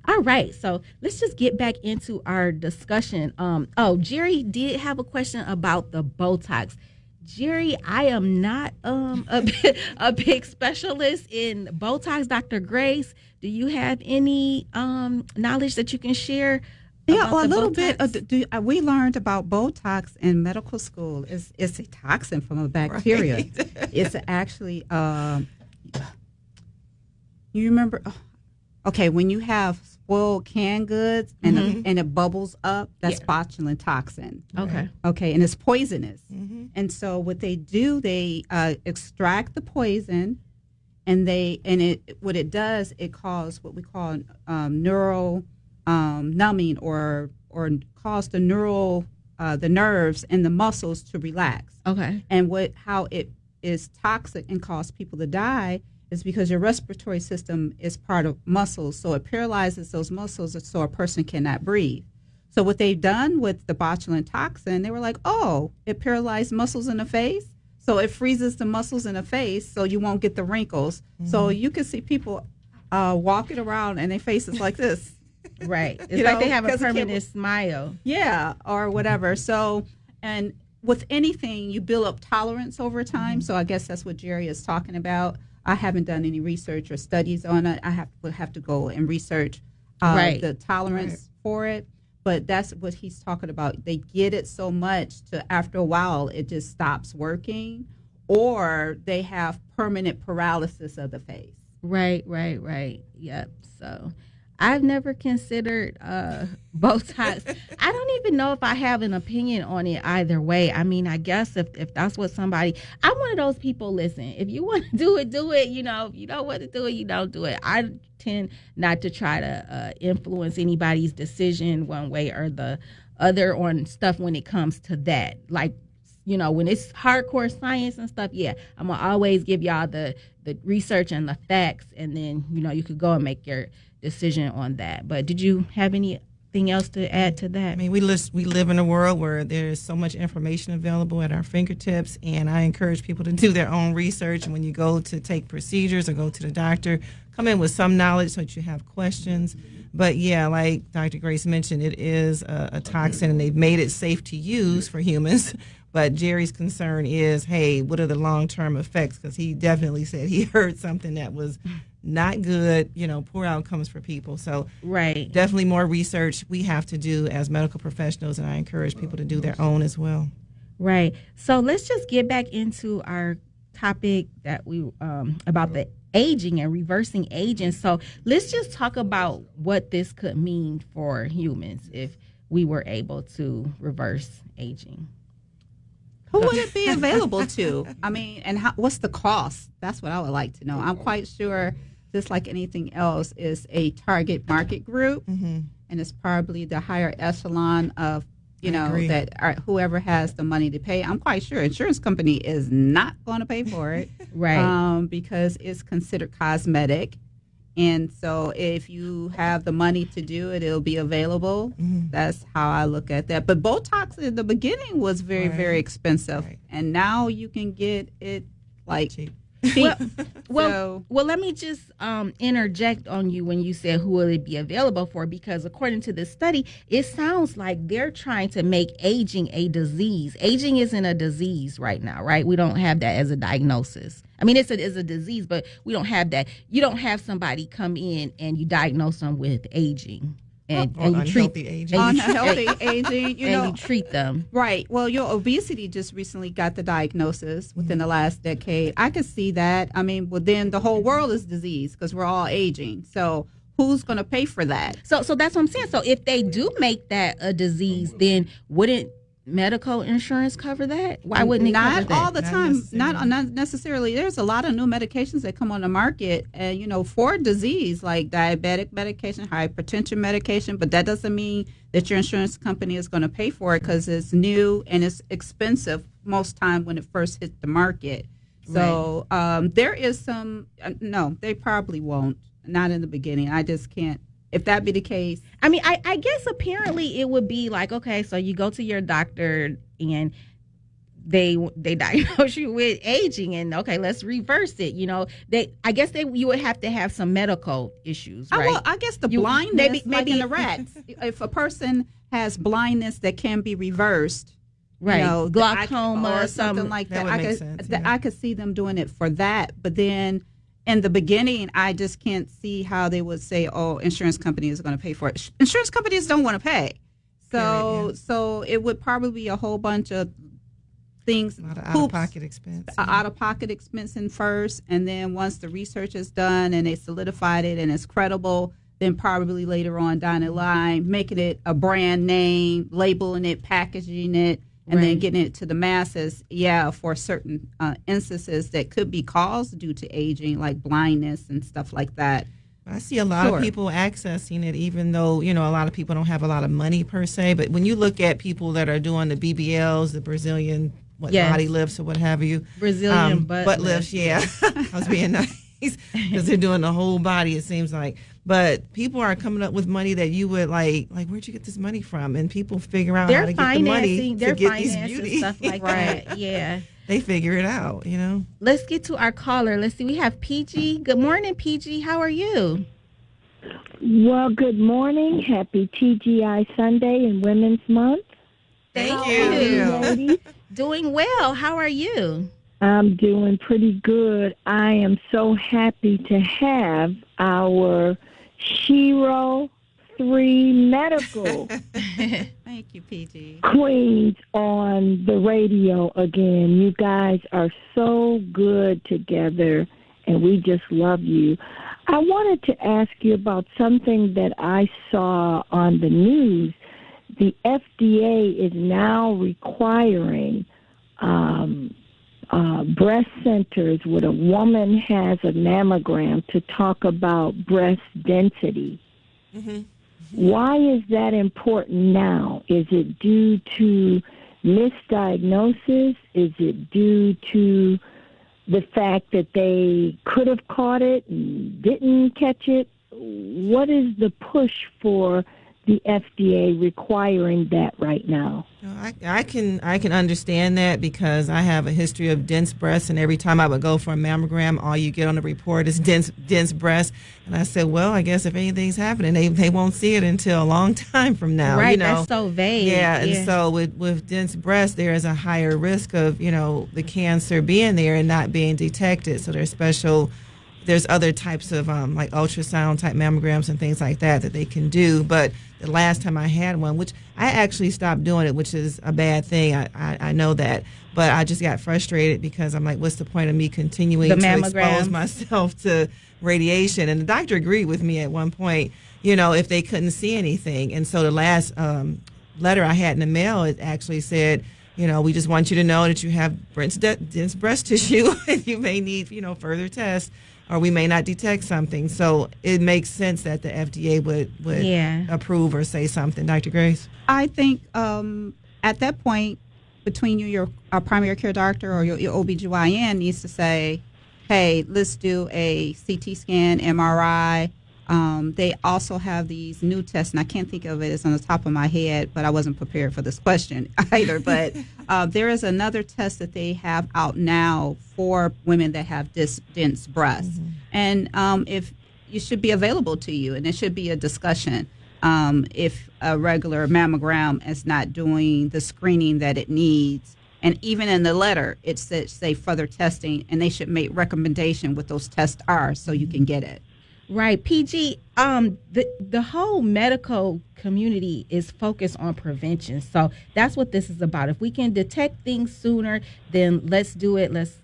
All right, so let's just get back into our discussion. Jerry did have a question about the Botox. Jerry, I am not a big specialist in Botox. Dr. Grace, do you have any knowledge that you can share? Yeah, well, a little Botox? Bit. We learned about Botox in medical school. It's a toxin from a bacteria. Right. It's actually, you remember... Okay, when you have spoiled canned goods and and it bubbles up, that's botulinum toxin. Okay. Okay, and it's poisonous. Mm-hmm. And so what they do, they extract the poison, and what it does, it causes what we call neural numbing, or cause the nerves and the muscles to relax. Okay. And how it is toxic and cause people to die is because your respiratory system is part of muscles, so it paralyzes those muscles so a person cannot breathe. So what they've done with the botulinum toxin, they were like, oh, it paralyzed muscles in the face, so it freezes the muscles in the face so you won't get the wrinkles. Mm-hmm. So you can see people walking around and their face is like this. Right. It's like they have a permanent smile. Yeah, or whatever. So, and with anything, you build up tolerance over time. So I guess that's what Jerry is talking about. I haven't done any research or studies on it. I would have to go and research the tolerance for it. But that's what he's talking about. They get it so much to after a while it just stops working, or they have permanent paralysis of the face. Right. Yep. So I've never considered Botox. I don't even know if I have an opinion on it either way. I mean, I guess if that's what I'm one of those people, listen, if you want to do it, do it. You know, if you don't want to do it, you don't do it. I tend not to try to influence anybody's decision one way or the other on stuff when it comes to that. Like, you know, when it's hardcore science and stuff, I'm going to always give y'all the research and the facts, and then, you know, you could go and make your decision on that. But did you have anything else to add to that? I mean, we live in a world where there's so much information available at our fingertips, and I encourage people to do their own research. And when you go to take procedures or go to the doctor, come in with some knowledge so that you have questions. But yeah, like Dr. Grace mentioned, it is a toxin, and they've made it safe to use for humans. But Jerry's concern is, hey, what are the long-term effects? Because he definitely said he heard something that was not good, poor outcomes for people. So right, definitely more research we have to do as medical professionals, and I encourage people to do their own as well. Right. So let's just get back into our topic that we about the aging and reversing aging. So let's just talk about what this could mean for humans if we were able to reverse aging. Who would it be available to? I mean, and what's the cost? That's what I would like to know. I'm quite sure, just like anything else, is a target market group, and it's probably the higher echelon of, whoever has the money to pay. I'm quite sure insurance company is not going to pay for it, right? Because it's considered cosmetic. And so if you have the money to do it, it'll be available. That's how I look at that. But Botox in the beginning was very, very expensive. Right. And now you can get it like cheap. Well, let me just interject on you when you said who will it be available for, because according to this study, it sounds like they're trying to make aging a disease. Aging isn't a disease right now, right? We don't have that as a diagnosis. I mean, it's a disease, but we don't have that. You don't have somebody come in and you diagnose them with aging. And you treat aging. Unhealthy aging, you treat them. Right. Well, your obesity just recently got the diagnosis within the last decade. I could see that. I mean, well, then the whole world is disease because we're all aging. So who's going to pay for that? So that's what I'm saying. So if they do make that a disease, then wouldn't medical insurance cover that? Why wouldn't it cover that? Not all the time. Not necessarily. There's a lot of new medications that come on the market, for disease like diabetic medication, hypertension medication, but that doesn't mean that your insurance company is going to pay for it because it's new and it's expensive most time when it first hit the market. So there is some, no, they probably won't. Not in the beginning. I just can't. If that be the case, I mean, I guess apparently it would be like, okay, so you go to your doctor and they diagnose you with aging, and okay, let's reverse it. You would have to have some medical issues, right? Well, I guess the blindness, maybe in the rats. If a person has blindness that can be reversed, right? Glaucoma or something like that, I could see them doing it for that, but then. In the beginning, I just can't see how they would say, "Oh, insurance company is going to pay for it." Insurance companies don't want to pay, so it would probably be a whole bunch of things, a lot of out-of-pocket expense, out-of-pocket expense in first, and then once the research is done and they solidified it and it's credible, then probably later on down the line, making it a brand name, labeling it, packaging it. And then getting it to the masses, for certain instances that could be caused due to aging, like blindness and stuff like that. I see a lot of people accessing it, even though, a lot of people don't have a lot of money per se. But when you look at people that are doing the BBLs, the Brazilian body lifts or what have you. Brazilian butt lifts, yeah. I was being nice because they're doing the whole body, it seems like. But people are coming up with money that you would like where'd you get this money from? And people figure out how to get the money to get these beauty. Stuff like that. Yeah. They figure it out, Let's get to our caller. Let's see. We have PG. Good morning, PG. How are you? Well, good morning. Happy TGI Sunday and Women's Month. Thank you. Ladies? Doing well. How are you? I'm doing pretty good. I am so happy to have our Shiro 3 Medical Thank you, PG. Queens on the radio again. You guys are so good together, and we just love you. I wanted to ask you about something that I saw on the news. The FDA is now requiring breast centers when a woman has a mammogram to talk about breast density. Mm-hmm. Why is that important now? Is it due to misdiagnosis? Is it due to the fact that they could have caught it and didn't catch it? What is the push for the FDA requiring that right now? I can understand that because I have a history of dense breasts, and every time I would go for a mammogram, all you get on the report is dense breasts. And I said, well, I guess if anything's happening, they won't see it until a long time from now. Right, you know? that's so vague. Yeah, and so with dense breasts, there is a higher risk of, the cancer being there and not being detected. So there's other types of like ultrasound type mammograms and things like that they can do. But the last time I had one, which I actually stopped doing it, which is a bad thing. I know that. But I just got frustrated because I'm like, what's the point of me continuing to expose myself to radiation? And the doctor agreed with me at one point, if they couldn't see anything. And so the last letter I had in the mail, it actually said, we just want you to know that you have dense breast tissue and you may need, further tests, or we may not detect something. So it makes sense that the FDA would approve or say something. Dr. Grace? I think at that point, between you, your primary care doctor or your OBGYN needs to say, hey, let's do a CT scan, MRI. They also have these new tests, and I can't think of it. It's on the top of my head, but I wasn't prepared for this question either. But there is another test that they have out now for women that have dense breasts. Mm-hmm. And if it should be available to you, and it should be a discussion. If a regular mammogram is not doing the screening that it needs, and even in the letter, it says, say, further testing, and they should make recommendation what those tests are so you can get it. Right. PG, the whole medical community is focused on prevention. So that's what this is about. If we can detect things sooner, then let's do it. Let's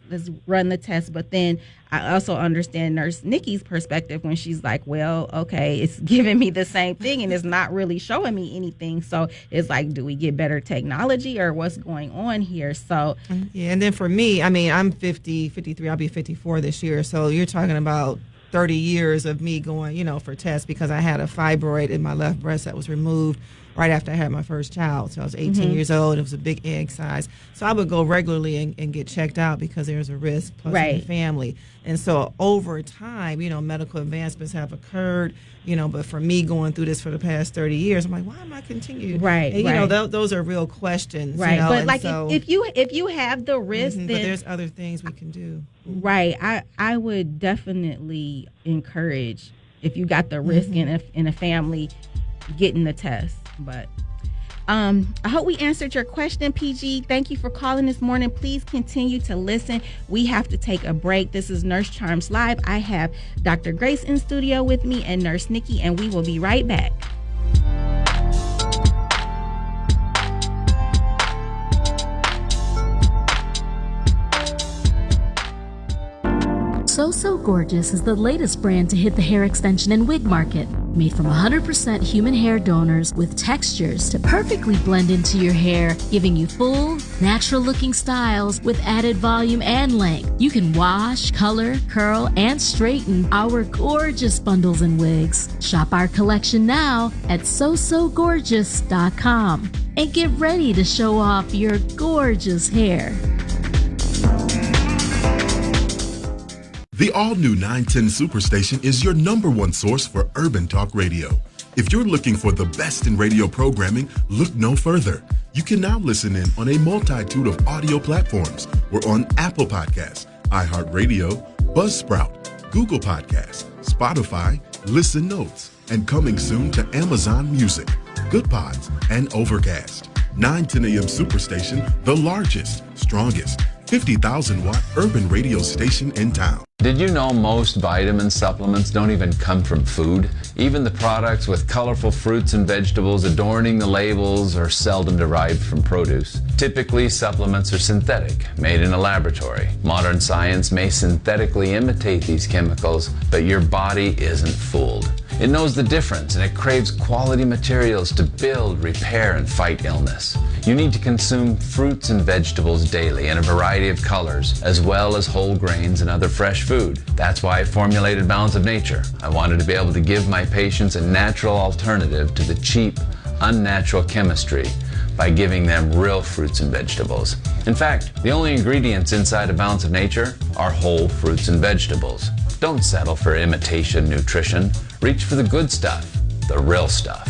run the test. But then I also understand Nurse Nikki's perspective when she's like, well, okay, it's giving me the same thing and it's not really showing me anything. So it's like, do we get better technology or what's going on here? So yeah, and then for me, I mean, I'm 53, I'll be 54 this year. So you're talking about 30 years of me going, for tests, because I had a fibroid in my left breast that was removed right after I had my first child. So I was 18 years old. It was a big egg size. So I would go regularly and get checked out because there's a risk plus in the family. And so over time, medical advancements have occurred, but for me going through this for the past 30 years, I'm like, why am I continuing? Right. And, those are real questions. Right. But and like so, if you have the risk, then but there's other things we can do. Right. I would definitely encourage, if you got the risk in a family, getting the test. But I hope we answered your question, PG. Thank you for calling this morning. Please continue to listen. We have to take a break. This is Nurse Charms Live. I have Dr. Grace in studio with me and Nurse Nikki, and we will be right back. So Gorgeous is the latest brand to hit the hair extension and wig market. Made from 100% human hair donors with textures to perfectly blend into your hair, giving you full, natural-looking styles with added volume and length. You can wash, color, curl, and straighten our gorgeous bundles and wigs. Shop our collection now at SoSoGorgeous.com and get ready to show off your gorgeous hair. The all-new 910 Superstation is your #1 source for urban talk radio. If you're looking for the best in radio programming, look no further. You can now listen in on a multitude of audio platforms. We're on Apple Podcasts, iHeartRadio, Buzzsprout, Google Podcasts, Spotify, Listen Notes, and coming soon to Amazon Music, Good Pods, and Overcast. 910 AM Superstation, the largest, strongest, 50,000-watt urban radio station in town. Did you know most vitamin supplements don't even come from food? Even the products with colorful fruits and vegetables adorning the labels are seldom derived from produce. Typically, supplements are synthetic, made in a laboratory. Modern science may synthetically imitate these chemicals, but your body isn't fooled. It knows the difference, and it craves quality materials to build, repair, and fight illness. You need to consume fruits and vegetables daily in a variety of colors, as well as whole grains and other fresh food. That's why I formulated Balance of Nature. I wanted to be able to give my patients a natural alternative to the cheap, unnatural chemistry by giving them real fruits and vegetables. In fact, the only ingredients inside a Balance of Nature are whole fruits and vegetables. Don't settle for imitation nutrition. Reach for the good stuff, the real stuff.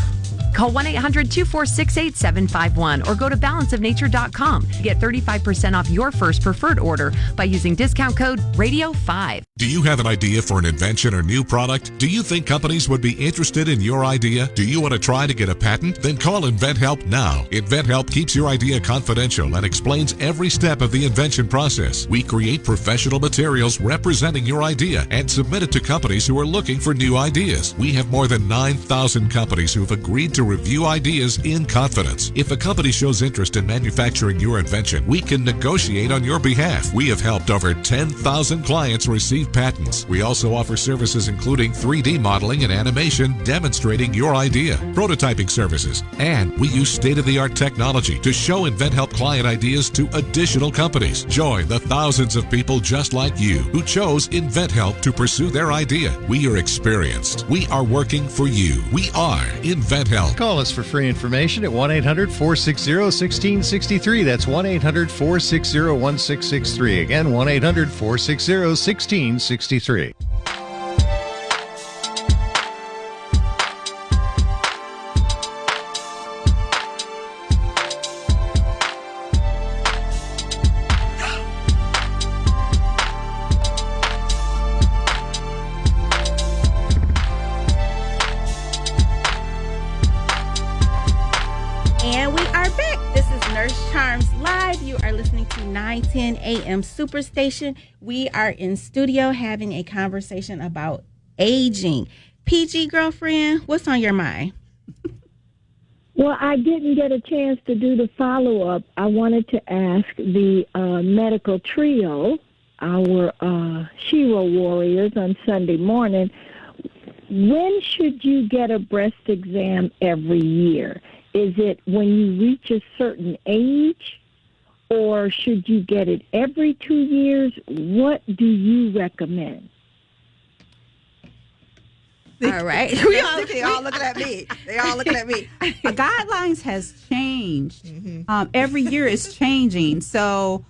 Call 1-800-246-8751 or go to balanceofnature.com to get 35% off your first preferred order by using discount code RADIO5. Do you have an idea for an invention or new product? Do you think companies would be interested in your idea? Do you want to try to get a patent? Then call InventHelp now. InventHelp keeps your idea confidential and explains every step of the invention process. We create professional materials representing your idea and submit it to companies who are looking for new ideas. We have more than 9,000 companies who have agreed to review ideas in confidence. If a company shows interest in manufacturing your invention, we can negotiate on your behalf. We have helped over 10,000 clients receive patents. We also offer services including 3D modeling and animation demonstrating your idea, prototyping services, and we use state-of-the-art technology to show InventHelp client ideas to additional companies. Join the thousands of people just like you who chose InventHelp to pursue their idea. We are experienced. We are working for you. We are InventHelp. Call us for free information at 1-800-460-1663. That's 1-800-460-1663. Again, 1-800-460-1663. And we are back. This is Nurse Charms Live. You are listening to 910 AM Superstation. We are in studio having a conversation about aging. PG girlfriend, what's on your mind? Well, I didn't get a chance to do the follow-up. I wanted to ask the medical trio, our Shiro warriors on Sunday morning, when should you get a breast exam every year? Is it when you reach a certain age, or should you get it every 2 years? What do you recommend? All right. They all looking at me. They all looking at me. Guidelines has changed. Every year it's changing. So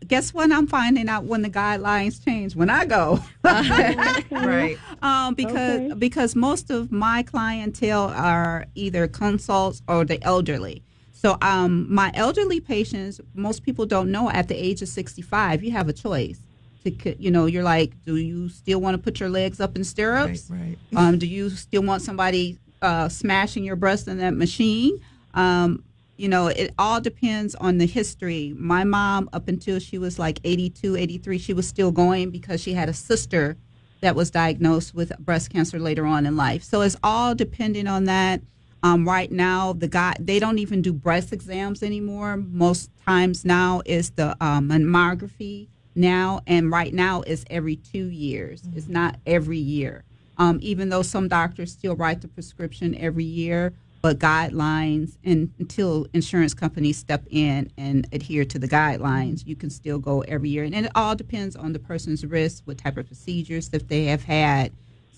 guess what I'm finding out when the guidelines change? When I go. Right. Because most of my clientele are either consults or the elderly. So my elderly patients, most people don't know at the age of 65, you have a choice. You're like, do you still want to put your legs up in stirrups? Right. Do you still want somebody smashing your breast in that machine? It all depends on the history. My mom, up until she was like 82, 83, she was still going because she had a sister that was diagnosed with breast cancer later on in life. So it's all depending on that. Right now, they don't even do breast exams anymore. Most times now is the mammography now, and right now it's every 2 years. It's not every year. Even though some doctors still write the prescription every year, but guidelines, and until insurance companies step in and adhere to the guidelines, you can still go every year. And it all depends on the person's risk, what type of procedures that they have had.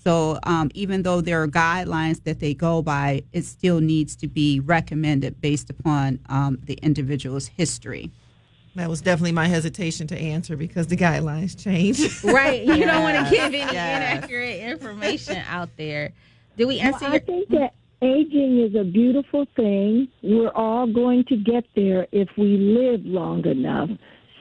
So even though there are guidelines that they go by, it still needs to be recommended based upon the individual's history. That was definitely my hesitation to answer because the guidelines change. Right. You don't want to give any inaccurate information out there. Do we answer I think that aging is a beautiful thing. We're all going to get there if we live long enough.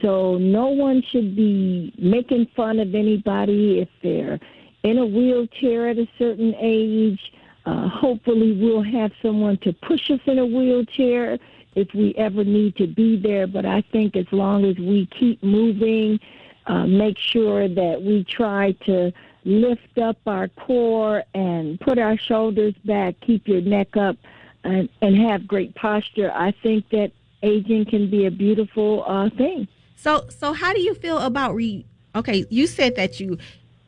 So no one should be making fun of anybody if they're in a wheelchair at a certain age. Hopefully we'll have someone to push us in a wheelchair if we ever need to be there. But I think as long as we keep moving, make sure that we try to lift up our core and put our shoulders back, keep your neck up, and have great posture, I think that aging can be a beautiful thing. So how do you feel about okay, you said that you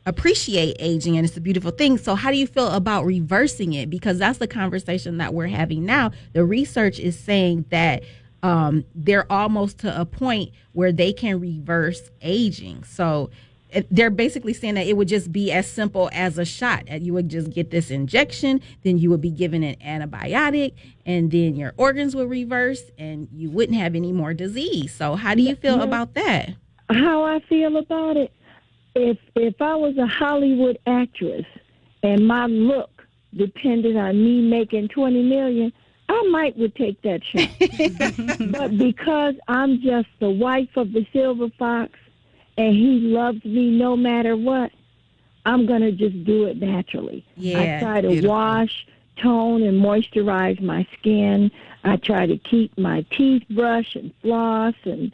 appreciate aging and it's a beautiful thing. So how do you feel about reversing it? Because that's the conversation that we're having now. The research is saying that they're almost to a point where they can reverse aging. So they're basically saying that it would just be as simple as a shot. You would just get this injection, then you would be given an antibiotic, and then your organs would reverse and you wouldn't have any more disease. So how do you feel about that? How I feel about it? If I was a Hollywood actress and my look depended on me making $20 million, I might would take that shot. But because I'm just the wife of the silver fox and he loves me no matter what, I'm going to just do it naturally. Yeah, I try to wash, tone, and moisturize my skin. I try to keep my teeth brushed and floss and,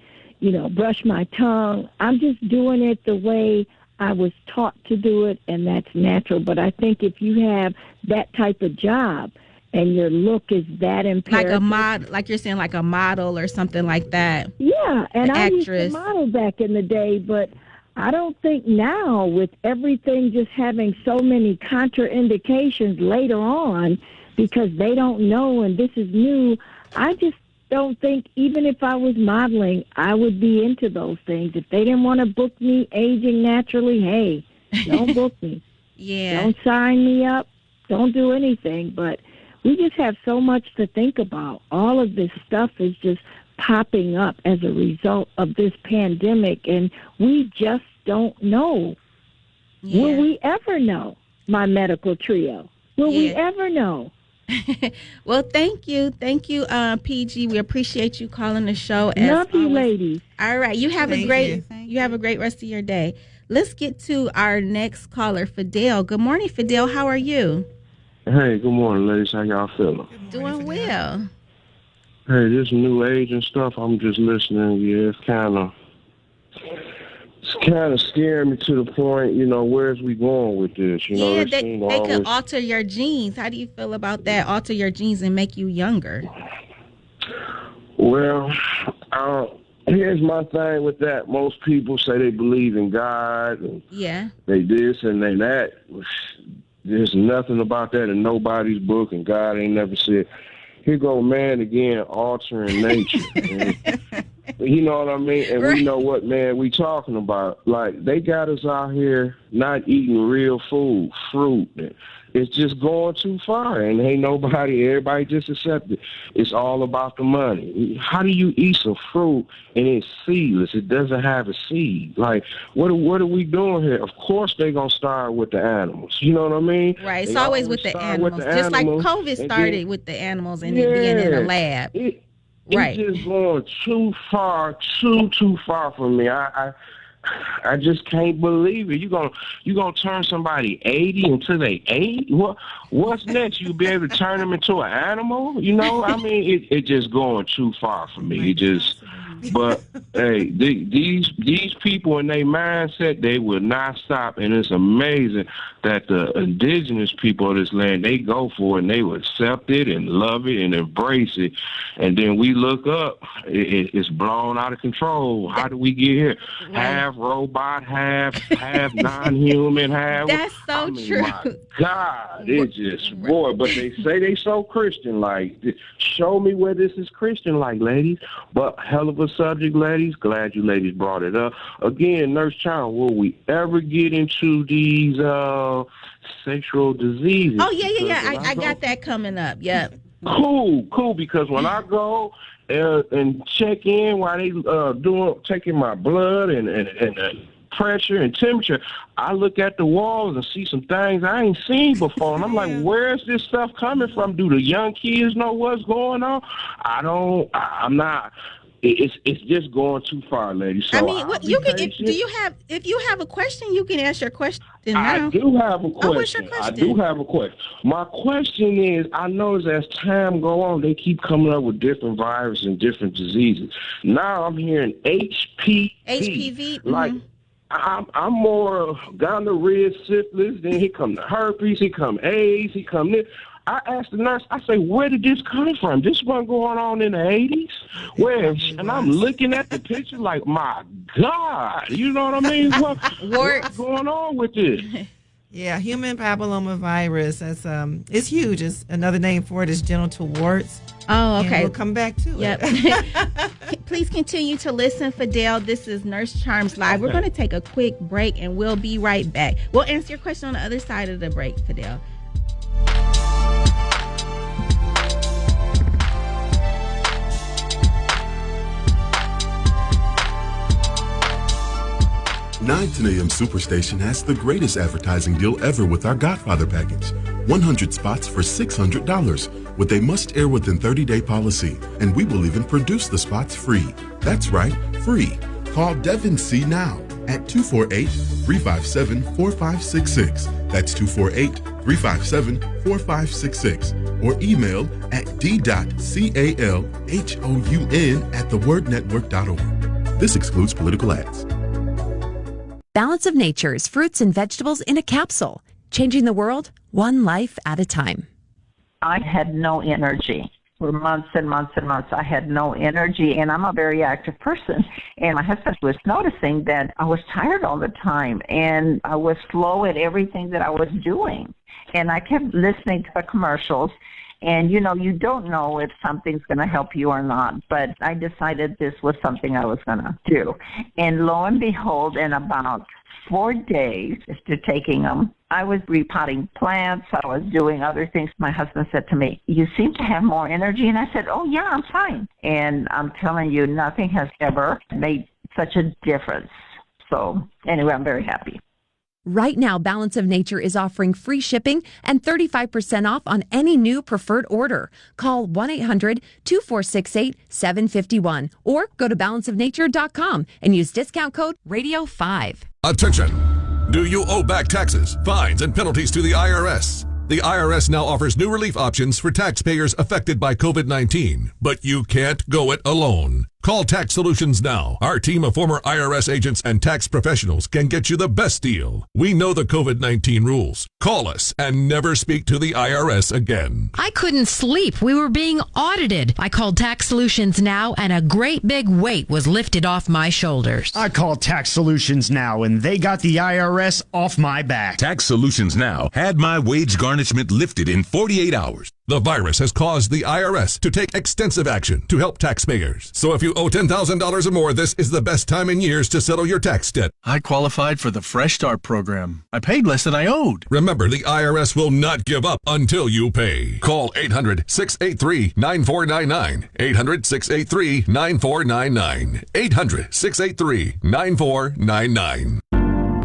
brush my tongue. I'm just doing it the way I was taught to do it, and that's natural. But I think if you have that type of job and your look is that imperative. Like you're saying, like a model or something like that. Yeah, and An I used actress. to model back in the day, but I don't think now, with everything just having so many contraindications later on because they don't know and this is new, I just don't think, even if I was modeling, I would be into those things. If they didn't want to book me aging naturally, hey, don't book me. Yeah. Don't sign me up. Don't do anything. But we just have so much to think about. All of this stuff is just popping up as a result of this pandemic, and we just don't know. Yeah. Will we ever know, my medical trio? Will we ever know? Well, thank you, PG. We appreciate you calling the show. Love you, ladies. All right, you have Thank a great you. have a great rest of your day. Let's get to our next caller, Fidel. Good morning, Fidel. How are you? Hey, good morning, ladies. How y'all feeling? Doing well. Hey, this new age and stuff, I'm just listening. Yeah, it's kind of scaring me to the point, where's we going with this? Yeah, they could alter your genes. How do you feel about that? Alter your genes and make you younger? Well, here's my thing with that. Most people say they believe in God. And they this and they that. There's nothing about that in nobody's book, and God ain't never said, here go man again altering nature. You know what I mean? And we know what, man, we talking about. Like, they got us out here not eating real food, fruit. It's just going too far, and ain't everybody just accept it. It's all about the money. How do you eat some fruit and it's seedless? It doesn't have a seed. Like, what are we doing here? Of course they going to start with the animals. You know what I mean? Right. It's always with the animals. Just like COVID started with the animals and it being in a lab. It's just going too far for me. I just can't believe it. You gonna turn somebody 80 until they 80? What's next? You be able to turn them into an animal? I mean, it just going too far for me. But hey, these people in their mindset, they will not stop, and it's amazing that the indigenous people of this land, they go for it and they will accept it and love it and embrace it, and then we look up, it's blown out of control. How do we get here? Right. Half robot, half non-human, half. That's so true. My God, it's just boy. But they say they so Christian like. Show me where this is Christian like, ladies. But hell of a subject, ladies. Glad you ladies brought it up. Again, Nurse Child, will we ever get into these sexual diseases? Oh, yeah. I got that coming up. Yep. Cool, because when I go and check in while they taking my blood and pressure and temperature, I look at the walls and see some things I ain't seen before, and I'm like, where's this stuff coming from? Do the young kids know what's going on? I'm not. It's just going too far, ladies. So I mean, if you have a question, you can ask your question now. I do have a question. Oh, what's your question? I do have a question. My question is, I notice as time go on, they keep coming up with different viruses and different diseases. Now I'm hearing HPV. HPV? Like, I'm more gonorrhea, syphilis, then here come the herpes, here come AIDS, here come this. I asked the nurse, I say, where did this come from? This wasn't going on in the 80s? Where? And I'm looking at the picture like, my God, you know what I mean? What's going on with this? Yeah, human papillomavirus. It's huge. It's another name for it is genital warts. Oh, okay. And we'll come back to it. Please continue to listen, Fidel. This is Nurse Charms Live. We're going to take a quick break, and we'll be right back. We'll answer your question on the other side of the break, Fidel. AM Superstation has the greatest advertising deal ever with our Godfather package. 100 spots for $600 with a must-air within 30-day policy, and we will even produce the spots free. That's right, free. Call Devin C. now at 248-357-4566. That's 248-357-4566. Or email at d.calhoun@thewordnetwork.org. This excludes political ads. Balance of Nature's fruits and vegetables in a capsule, changing the world one life at a time. I had no energy. For months and months and months, I had no energy, and I'm a very active person. And my husband was noticing that I was tired all the time, and I was slow at everything that I was doing. And I kept listening to the commercials, and, you know, you don't know if something's going to help you or not, but I decided this was something I was going to do. And lo and behold, in about 4 days after taking them, I was repotting plants. I was doing other things. My husband said to me, "You seem to have more energy." And I said, "Oh, yeah, I'm fine." And I'm telling you, nothing has ever made such a difference. So anyway, I'm very happy. Right now, Balance of Nature is offering free shipping and 35% off on any new preferred order. Call 1-800-2468-751 or go to balanceofnature.com and use discount code RADIO5. Attention! Do you owe back taxes, fines, and penalties to the IRS? The IRS now offers new relief options for taxpayers affected by COVID-19, but you can't go it alone. Call Tax Solutions now. Our team of former IRS agents and tax professionals can get you the best deal. We know the COVID-19 rules. Call us and never speak to the IRS again. I couldn't sleep. We were being audited. I called Tax Solutions now, and a great big weight was lifted off my shoulders. I called Tax Solutions now, and they got the IRS off my back. Tax Solutions Now had my wage garnishment lifted in 48 hours. The virus has caused the IRS to take extensive action to help taxpayers. So if you owe $10,000 or more, this is the best time in years to settle your tax debt. I qualified for the Fresh Start program. I paid less than I owed. Remember, the IRS will not give up until you pay. Call 800-683-9499. 800-683-9499. 800-683-9499.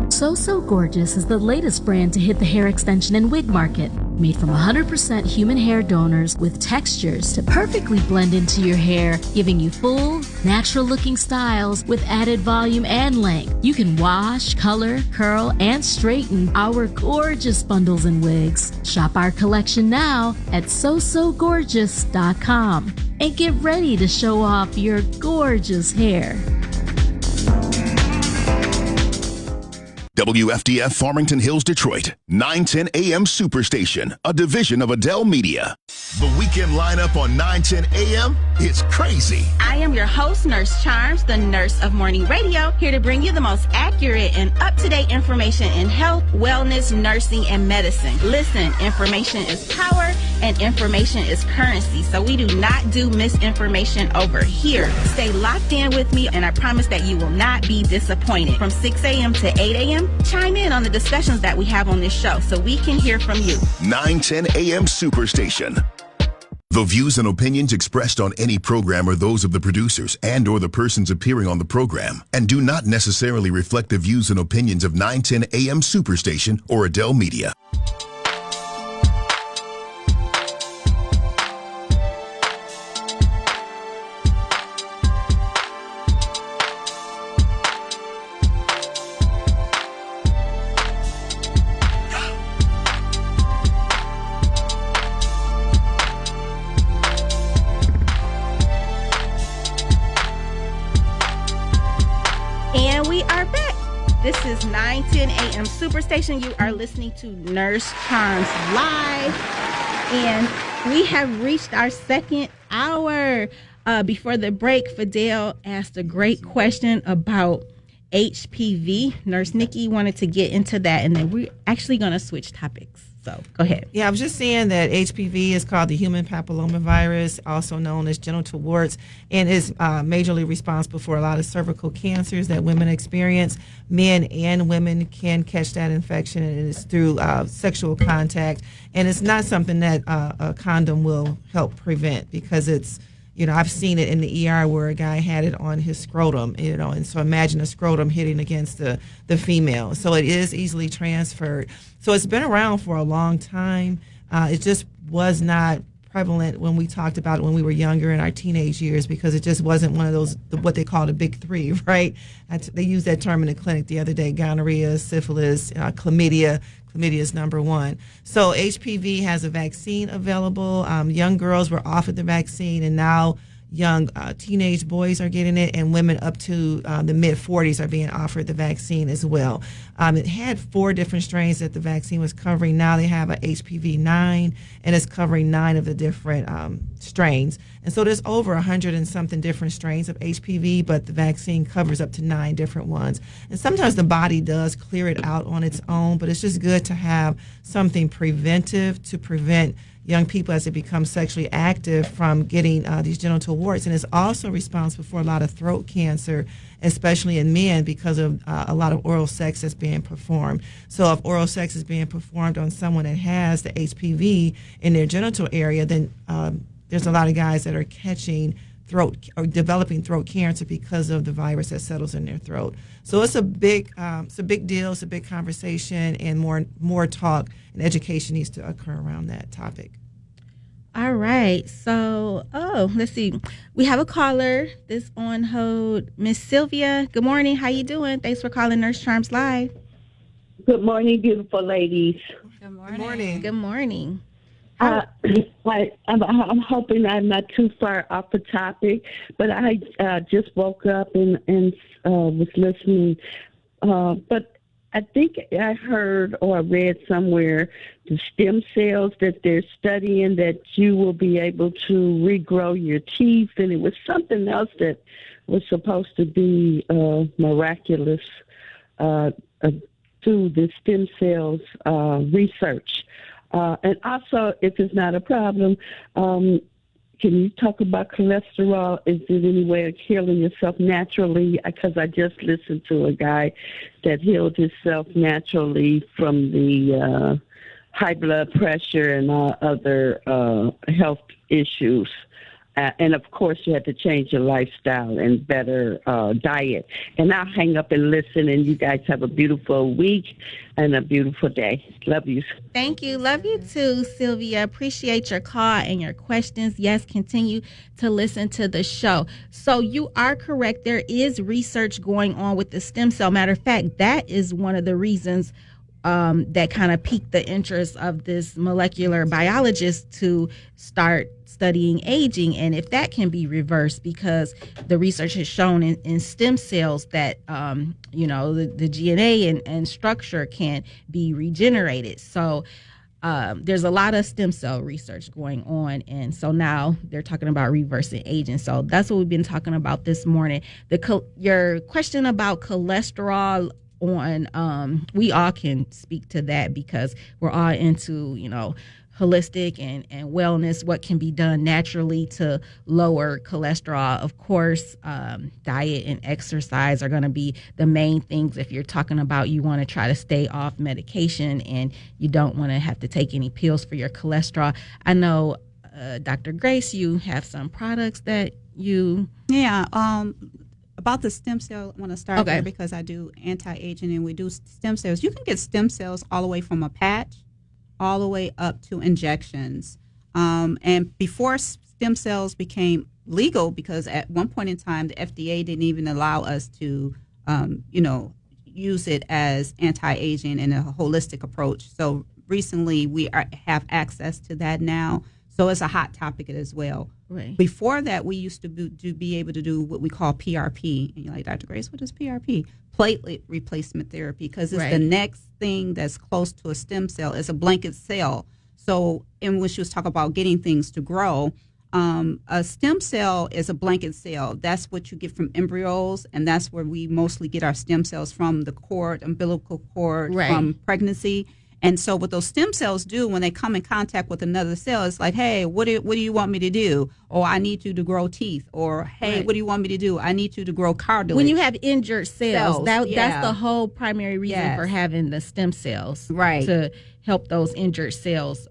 So Gorgeous is the latest brand to hit the hair extension and wig market. Made from 100% human hair donors with textures to perfectly blend into your hair, giving you full, natural-looking styles with added volume and length. You can wash, color, curl, and straighten our gorgeous bundles and wigs. Shop our collection now at SoSoGorgeous.com and get ready to show off your gorgeous hair. WFDF Farmington Hills, Detroit, 910 AM Superstation, a division of Adele Media. The weekend lineup on 910 AM is crazy. I am your host, Nurse Charms, the nurse of morning radio, here to bring you the most accurate and up-to-date information in health, wellness, nursing, and medicine. Listen, information is power and information is currency, so we do not do misinformation over here. Stay locked in with me, and I promise that you will not be disappointed. From 6 a.m. to 8 a.m., chime in on the discussions that we have on this show so we can hear from you. 910 AM Superstation. The views and opinions expressed on any program are those of the producers and or the persons appearing on the program and do not necessarily reflect the views and opinions of 910 AM Superstation or Adele Media. This is 910 AM Superstation. You are listening to Nurse Charms Live, and we have reached our second hour. Before the break, Fidel asked a great question about HPV. Nurse Nicky wanted to get into that, and then we're actually going to switch topics. So go ahead. Yeah, I was just saying that HPV is called the human papillomavirus, also known as genital warts, and is majorly responsible for a lot of cervical cancers that women experience. Men and women can catch that infection, and it's through sexual contact. And it's not something that a condom will help prevent, because it's, I've seen it in the ER where a guy had it on his scrotum, and so imagine a scrotum hitting against the female. So it is easily transferred. So it's been around for a long time, It just was not prevalent when we talked about it when we were younger in our teenage years, because it just wasn't one of those, what they call the big three, right? They used that term in the clinic the other day: gonorrhea, syphilis, chlamydia. Chlamydia is number one. So HPV has a vaccine available. Young girls were offered the vaccine, and now young teenage boys are getting it, and women up to the mid-40s are being offered the vaccine as well. It had 4 different strains that the vaccine was covering. Now they have a HPV 9, and it's covering 9 of the different strains. And so there's over 100 and something different strains of HPV, but the vaccine covers up to 9 different ones. And sometimes the body does clear it out on its own, but it's just good to have something preventive to prevent young people as they become sexually active from getting these genital warts. And it's also responsible for a lot of throat cancer, especially in men, because of a lot of oral sex that's being performed. So if oral sex is being performed on someone that has the HPV in their genital area, then there's a lot of guys that are catching throat or developing throat cancer because of the virus that settles in their throat. So it's a big deal. It's a big conversation, and more talk and education needs to occur around that topic. All right. So, let's see. We have a caller that's on hold. Miss Sylvia, good morning. How you doing? Thanks for calling Nurse Charms Live. Good morning, beautiful ladies. Good morning. Good morning. I'm hoping I'm not too far off the topic, but I just woke up and was listening. But I think I heard or read somewhere the stem cells that they're studying, that you will be able to regrow your teeth, and it was something else that was supposed to be miraculous through the stem cells research. And also, if it's not a problem, can you talk about cholesterol? Is there any way of healing yourself naturally? Because I just listened to a guy that healed himself naturally from the high blood pressure and other health issues. And, of course, you had to change your lifestyle and better diet. And I'll hang up and listen, and you guys have a beautiful week and a beautiful day. Love you. Thank you. Love you too, Sylvia. Appreciate your call and your questions. Yes, continue to listen to the show. So you are correct. There is research going on with the stem cell. Matter of fact, that is one of the reasons that kind of piqued the interest of this molecular biologist to start studying aging, and if that can be reversed, because the research has shown in stem cells that the DNA and structure can be regenerated. So there's a lot of stem cell research going on, and so now they're talking about reversing aging. So that's what we've been talking about this morning. Your question about cholesterol on we all can speak to that, because we're all into holistic and wellness, what can be done naturally to lower cholesterol. Of course, diet and exercise are going to be the main things if you're talking about you want to try to stay off medication and you don't want to have to take any pills for your cholesterol. I know, Dr. Grace, you have some products that you... Yeah, about the stem cell, I want to start there because I do anti-aging and we do stem cells. You can get stem cells all the way from a patch all the way up to injections. And before stem cells became legal, because at one point in time, the FDA didn't even allow us to, use it as anti-aging in a holistic approach. So recently we have access to that now. So it's a hot topic as well. Right. Before that, we used to be able to do what we call PRP. And you're like, Dr. Grace, what is PRP? Platelet replacement therapy, because it's the next thing that's close to a stem cell. It's a blanket cell. So, and when she was talking about getting things to grow, a stem cell is a blanket cell. That's what you get from embryos, and that's where we mostly get our stem cells from, the cord, umbilical cord, from pregnancy. And so what those stem cells do when they come in contact with another cell is like, hey, what do you want me to do? Or I need you to grow teeth. Or, hey, what do you want me to do? I need you to grow cartilage. When you have injured cells, that's the whole primary reason for having the stem cells. Right. To help those injured cells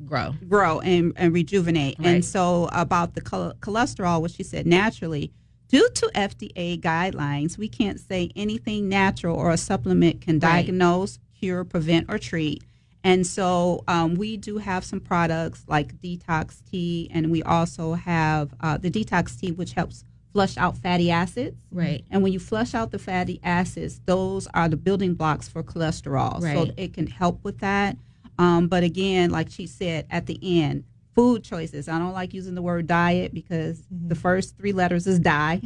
grow and rejuvenate. Right. And so about the cholesterol, what she said, naturally, due to FDA guidelines, we can't say anything natural or a supplement can diagnose, cure, prevent, or treat. And so we do have some products like detox tea, and we also have the detox tea, which helps flush out fatty acids. Right. And when you flush out the fatty acids, those are the building blocks for cholesterol. Right. So it can help with that. But again, like she said, at the end, food choices. I don't like using the word diet because the first 3 letters is die.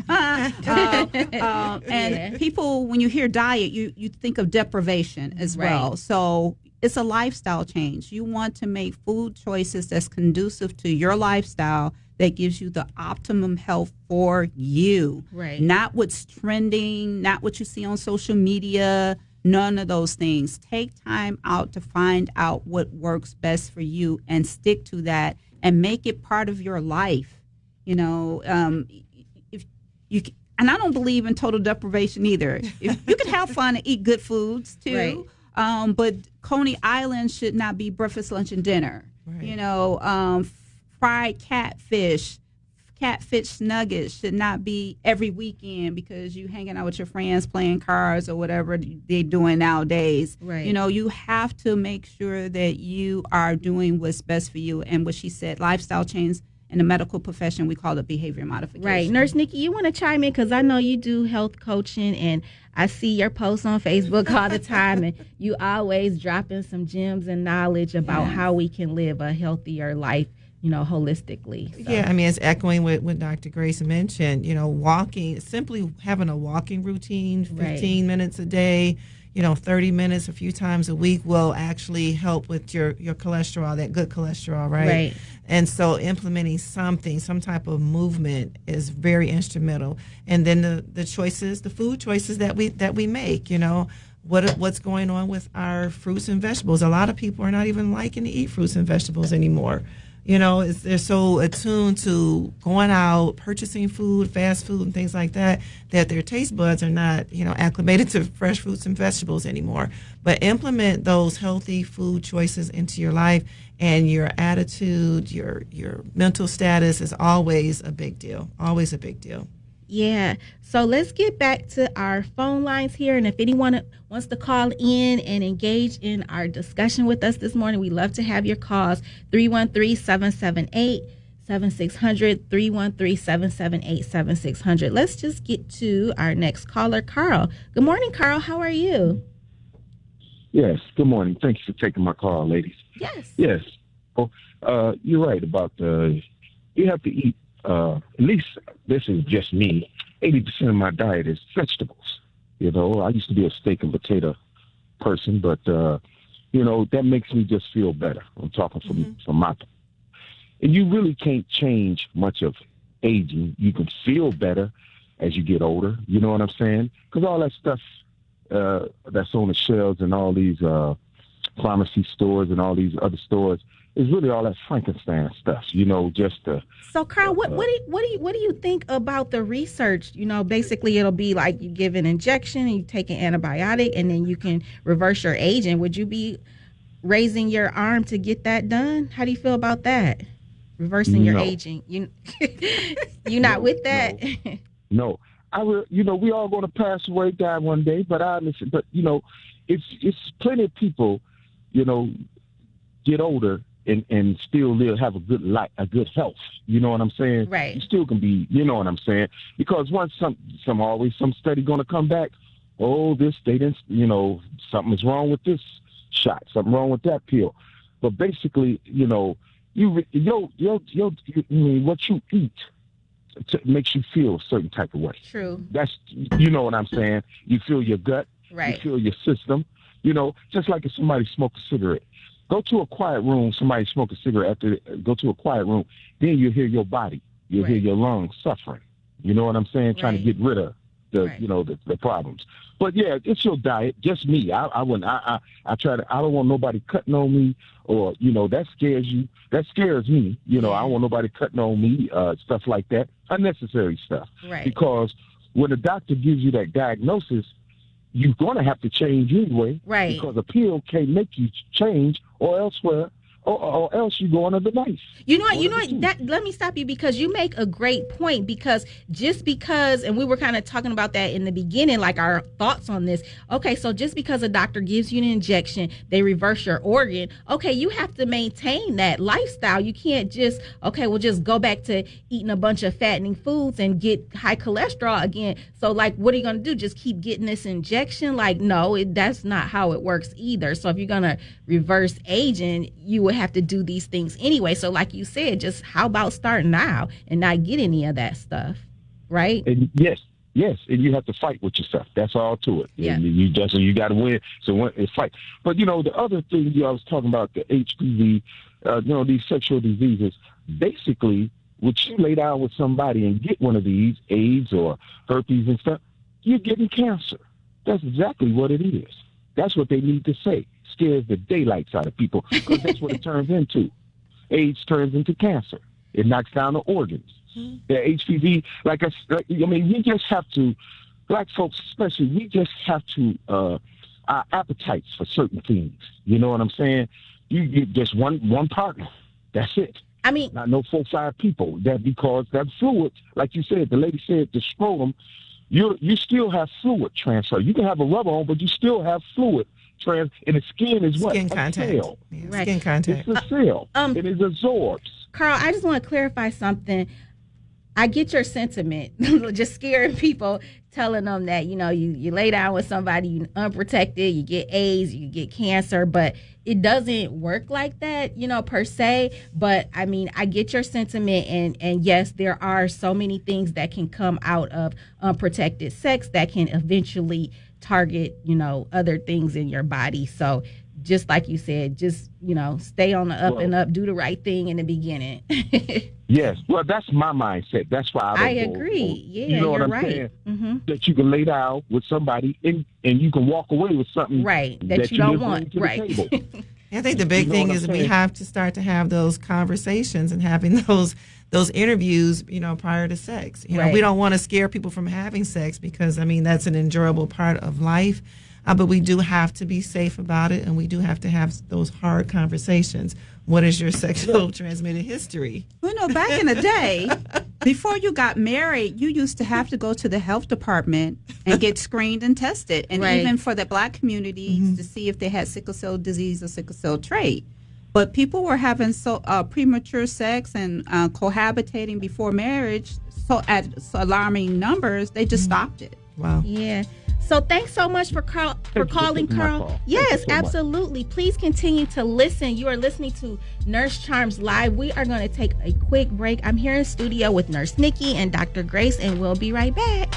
And people, when you hear diet, you think of deprivation as well. So it's a lifestyle change. You want to make food choices that's conducive to your lifestyle that gives you the optimum health for you. Right. Not what's trending, not what you see on social media, none of those things. Take time out to find out what works best for you and stick to that and make it part of your life. You know, if you and I don't believe in total deprivation either. If you can have fun and eat good foods too. Right. But Coney Island should not be breakfast, lunch, and dinner. Right. You know, fried catfish nuggets should not be every weekend because you hanging out with your friends playing cards or whatever they're doing nowadays. Right. You know, you have to make sure that you are doing what's best for you. And what she said, lifestyle change in the medical profession, we call it behavior modification. Right. Nurse Nicky, you want to chime in because I know you do health coaching and I see your posts on Facebook all the time and you always dropping some gems and knowledge about how we can live a healthier life, you know, holistically. So. Yeah, I mean, it's echoing what Dr. Grace mentioned, you know, walking, simply having a walking routine, 15 minutes a day, you know, 30 minutes a few times a week will actually help with your cholesterol, that good cholesterol, right? Right. And so implementing some type of movement is very instrumental. And then the choices, the food choices that we make, you know, what's going on with our fruits and vegetables. A lot of people are not even liking to eat fruits and vegetables anymore. You know, they're so attuned to going out, purchasing food, fast food, and things like that, that their taste buds are not, you know, acclimated to fresh fruits and vegetables anymore. But implement those healthy food choices into your life, and your attitude, your mental status is always a big deal. Always a big deal. Yeah. So let's get back to our phone lines here. And if anyone wants to call in and engage in our discussion with us this morning, we love to have your calls. 313-778-7600, 313-778-7600. Let's just get to our next caller, Carl. Good morning, Carl. How are you? Yes. Good morning. Thank you for taking my call, ladies. Yes. Yes. Oh, you're right about you have to eat, at least this is just me, 80% of my diet is vegetables. You know, I used to be a steak and potato person, but, you know, that makes me just feel better. I'm talking from my point. And you really can't change much of aging. You can feel better as you get older. You know what I'm saying? Because all that stuff that's on the shelves and all these pharmacy stores and all these other stores is really all that Frankenstein stuff, you know, just So, Carl, what do you think about the research? You know, basically it'll be like you give an injection and you take an antibiotic and then you can reverse your aging. Would you be raising your arm to get that done? How do you feel about that? Reversing your aging. You not with that? No. You know, we all going to pass away, die one day, but you know, it's plenty of people, you know, get older and still have a good life, a good health. You know what I'm saying? Right. You still can be, you know what I'm saying? Because once some study going to come back, they didn't, you know, something's wrong with this shot, something wrong with that pill. But basically, you know, what you eat makes you feel a certain type of way. True. That's, you know what I'm saying? You feel your gut. Right. You feel your system. You know, just like if somebody smokes a cigarette. Go to a quiet room, somebody smoke a cigarette, go to a quiet room, then you'll hear your body. You'll hear your lungs suffering. You know what I'm saying? Trying to get rid of you know, the problems. But yeah, it's your diet. Just me. I don't want nobody cutting on me or, you know, that scares you. That scares me. You know, I don't want nobody cutting on me, stuff like that. Unnecessary stuff. Right. Because when the doctor gives you that diagnosis, you're going to have to change anyway. Right. Because a pill can't make you change or elsewhere or else you go on a device. You know what? That, let me stop you because you make a great point. Because just because, and we were kind of talking about that in the beginning, like our thoughts on this. Okay, so just because a doctor gives you an injection, they reverse your organ. Okay, you have to maintain that lifestyle. You can't just just go back to eating a bunch of fattening foods and get high cholesterol again. So like, what are you going to do? Just keep getting this injection? Like, no, that's not how it works either. So if you're going to reverse aging, you would have to do these things anyway. So like you said, just how about start now and not get any of that stuff, right? And yes, and you have to fight with yourself. That's all to it. Yeah. And you got to win. So fight. But the other thing I was talking about, the HPV, these sexual diseases. Basically, when you lay down with somebody and get one of these, AIDS or herpes and stuff, you're getting cancer. That's exactly what it is. That's what they need to say. Scares the daylights out of people because that's what it turns into. AIDS turns into cancer. It knocks down the organs. The HPV, we just have to, black folks especially, we just have to, our appetites for certain things. You know what I'm saying? You just one partner. That's it. I mean, not no 4-5 people. Because that fluid, like you said, the lady said, the scrotum, you still have fluid transfer. You can have a rubber on, but you still have fluid and the skin is what? Skin contact. Cell. Yeah, right. Skin contact. It's a cell. It absorbs. Carl, I just want to clarify something. I get your sentiment, just scaring people, telling them that, you lay down with somebody, you unprotected, you get AIDS, you get cancer, but it doesn't work like that, per se. But I mean, I get your sentiment. And yes, there are so many things that can come out of unprotected sex that can eventually target, other things in your body. So just like you said, just, stay on the up and up, do the right thing in the beginning. Yes. Well, that's my mindset. That's why I agree. Yeah, you know what you're I'm right. saying? Mm-hmm. That you can lay down with somebody and you can walk away with something that you don't want. Right. I think the big thing is we have to start to have those conversations and having those interviews, prior to sex. We don't want to scare people from having sex because, that's an enjoyable part of life. But we do have to be safe about it, and we do have to have those hard conversations. What is your sexual transmitted history? Well, back in the day, before you got married, you used to have to go to the health department and get screened and tested. And even for the black community to see if they had sickle cell disease or sickle cell trait. But people were having premature sex and cohabitating before marriage at alarming numbers. They just stopped it. Wow. Yeah. So thanks so much for calling, Carl. Yes, absolutely. Please continue to listen. You are listening to Nurse Charms Live. We are going to take a quick break. I'm here in studio with Nurse Nicky and Dr. Grace, and we'll be right back.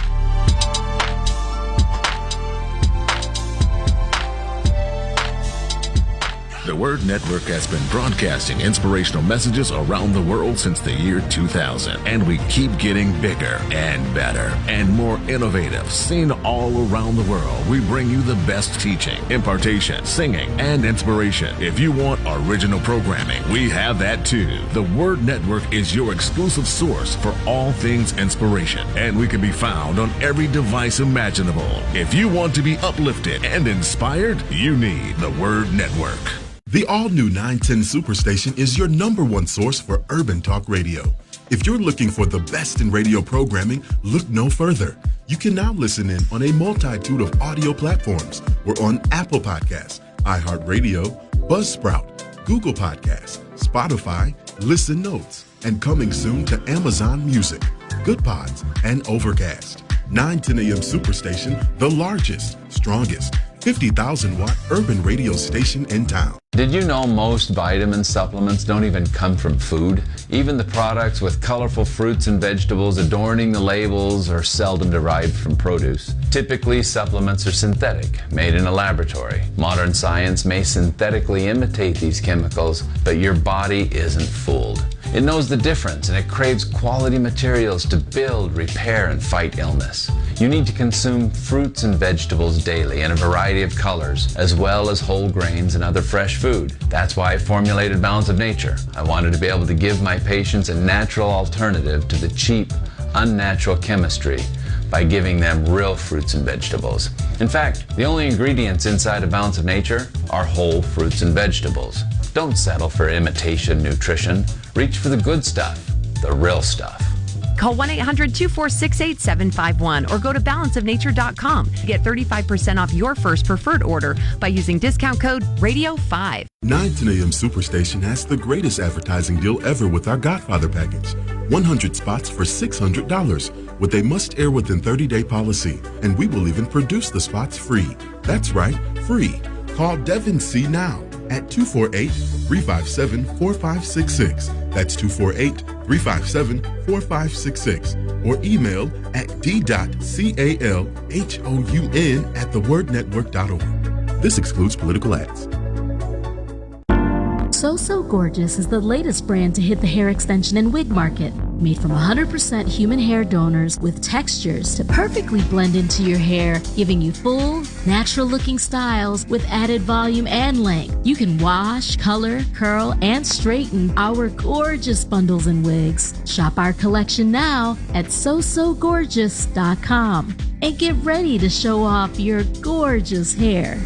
The Word Network has been broadcasting inspirational messages around the world since the year 2000, and we keep getting bigger and better and more innovative. Seen all around the world, we bring you the best teaching, impartation, singing, and inspiration. If you want original programming, we have that too. The Word Network is your exclusive source for all things inspiration, and we can be found on every device imaginable. If you want to be uplifted and inspired, you need the Word Network. The all-new 910 Superstation is your #1 source for urban talk radio. If you're looking for the best in radio programming, look no further. You can now listen in on a multitude of audio platforms. We're on Apple Podcasts, iHeartRadio, Buzzsprout, Google Podcasts, Spotify, Listen Notes, and coming soon to Amazon Music, Good Pods, and Overcast. 910 AM Superstation, the largest, strongest, 50,000-watt urban radio station in town. Did you know most vitamin supplements don't even come from food? Even the products with colorful fruits and vegetables adorning the labels are seldom derived from produce. Typically, supplements are synthetic, made in a laboratory. Modern science may synthetically imitate these chemicals, but your body isn't fooled. It knows the difference, and it craves quality materials to build, repair, and fight illness. You need to consume fruits and vegetables daily in a variety of colors, as well as whole grains and other fresh food. That's why I formulated Balance of Nature. I wanted to be able to give my patients a natural alternative to the cheap, unnatural chemistry by giving them real fruits and vegetables. In fact, the only ingredients inside of Balance of Nature are whole fruits and vegetables. Don't settle for imitation nutrition. Reach for the good stuff, the real stuff. Call 1-800-246-8751 or go to balanceofnature.com to get 35% off your first preferred order by using discount code RADIO5. 910 AM Superstation has the greatest advertising deal ever with our Godfather package. 100 spots for $600 with a must-air within 30-day policy. And we will even produce the spots free. That's right, free. Call Devin C. now at 248-357-4566. That's 248-357-4566. Or email at d.calhoun@thewordnetwork.org. This excludes political ads. So Gorgeous is the latest brand to hit the hair extension and wig market. Made from 100% human hair donors with textures to perfectly blend into your hair, giving you full, natural-looking styles with added volume and length. You can wash, color, curl, and straighten our gorgeous bundles and wigs. Shop our collection now at sosogorgeous.com and get ready to show off your gorgeous hair.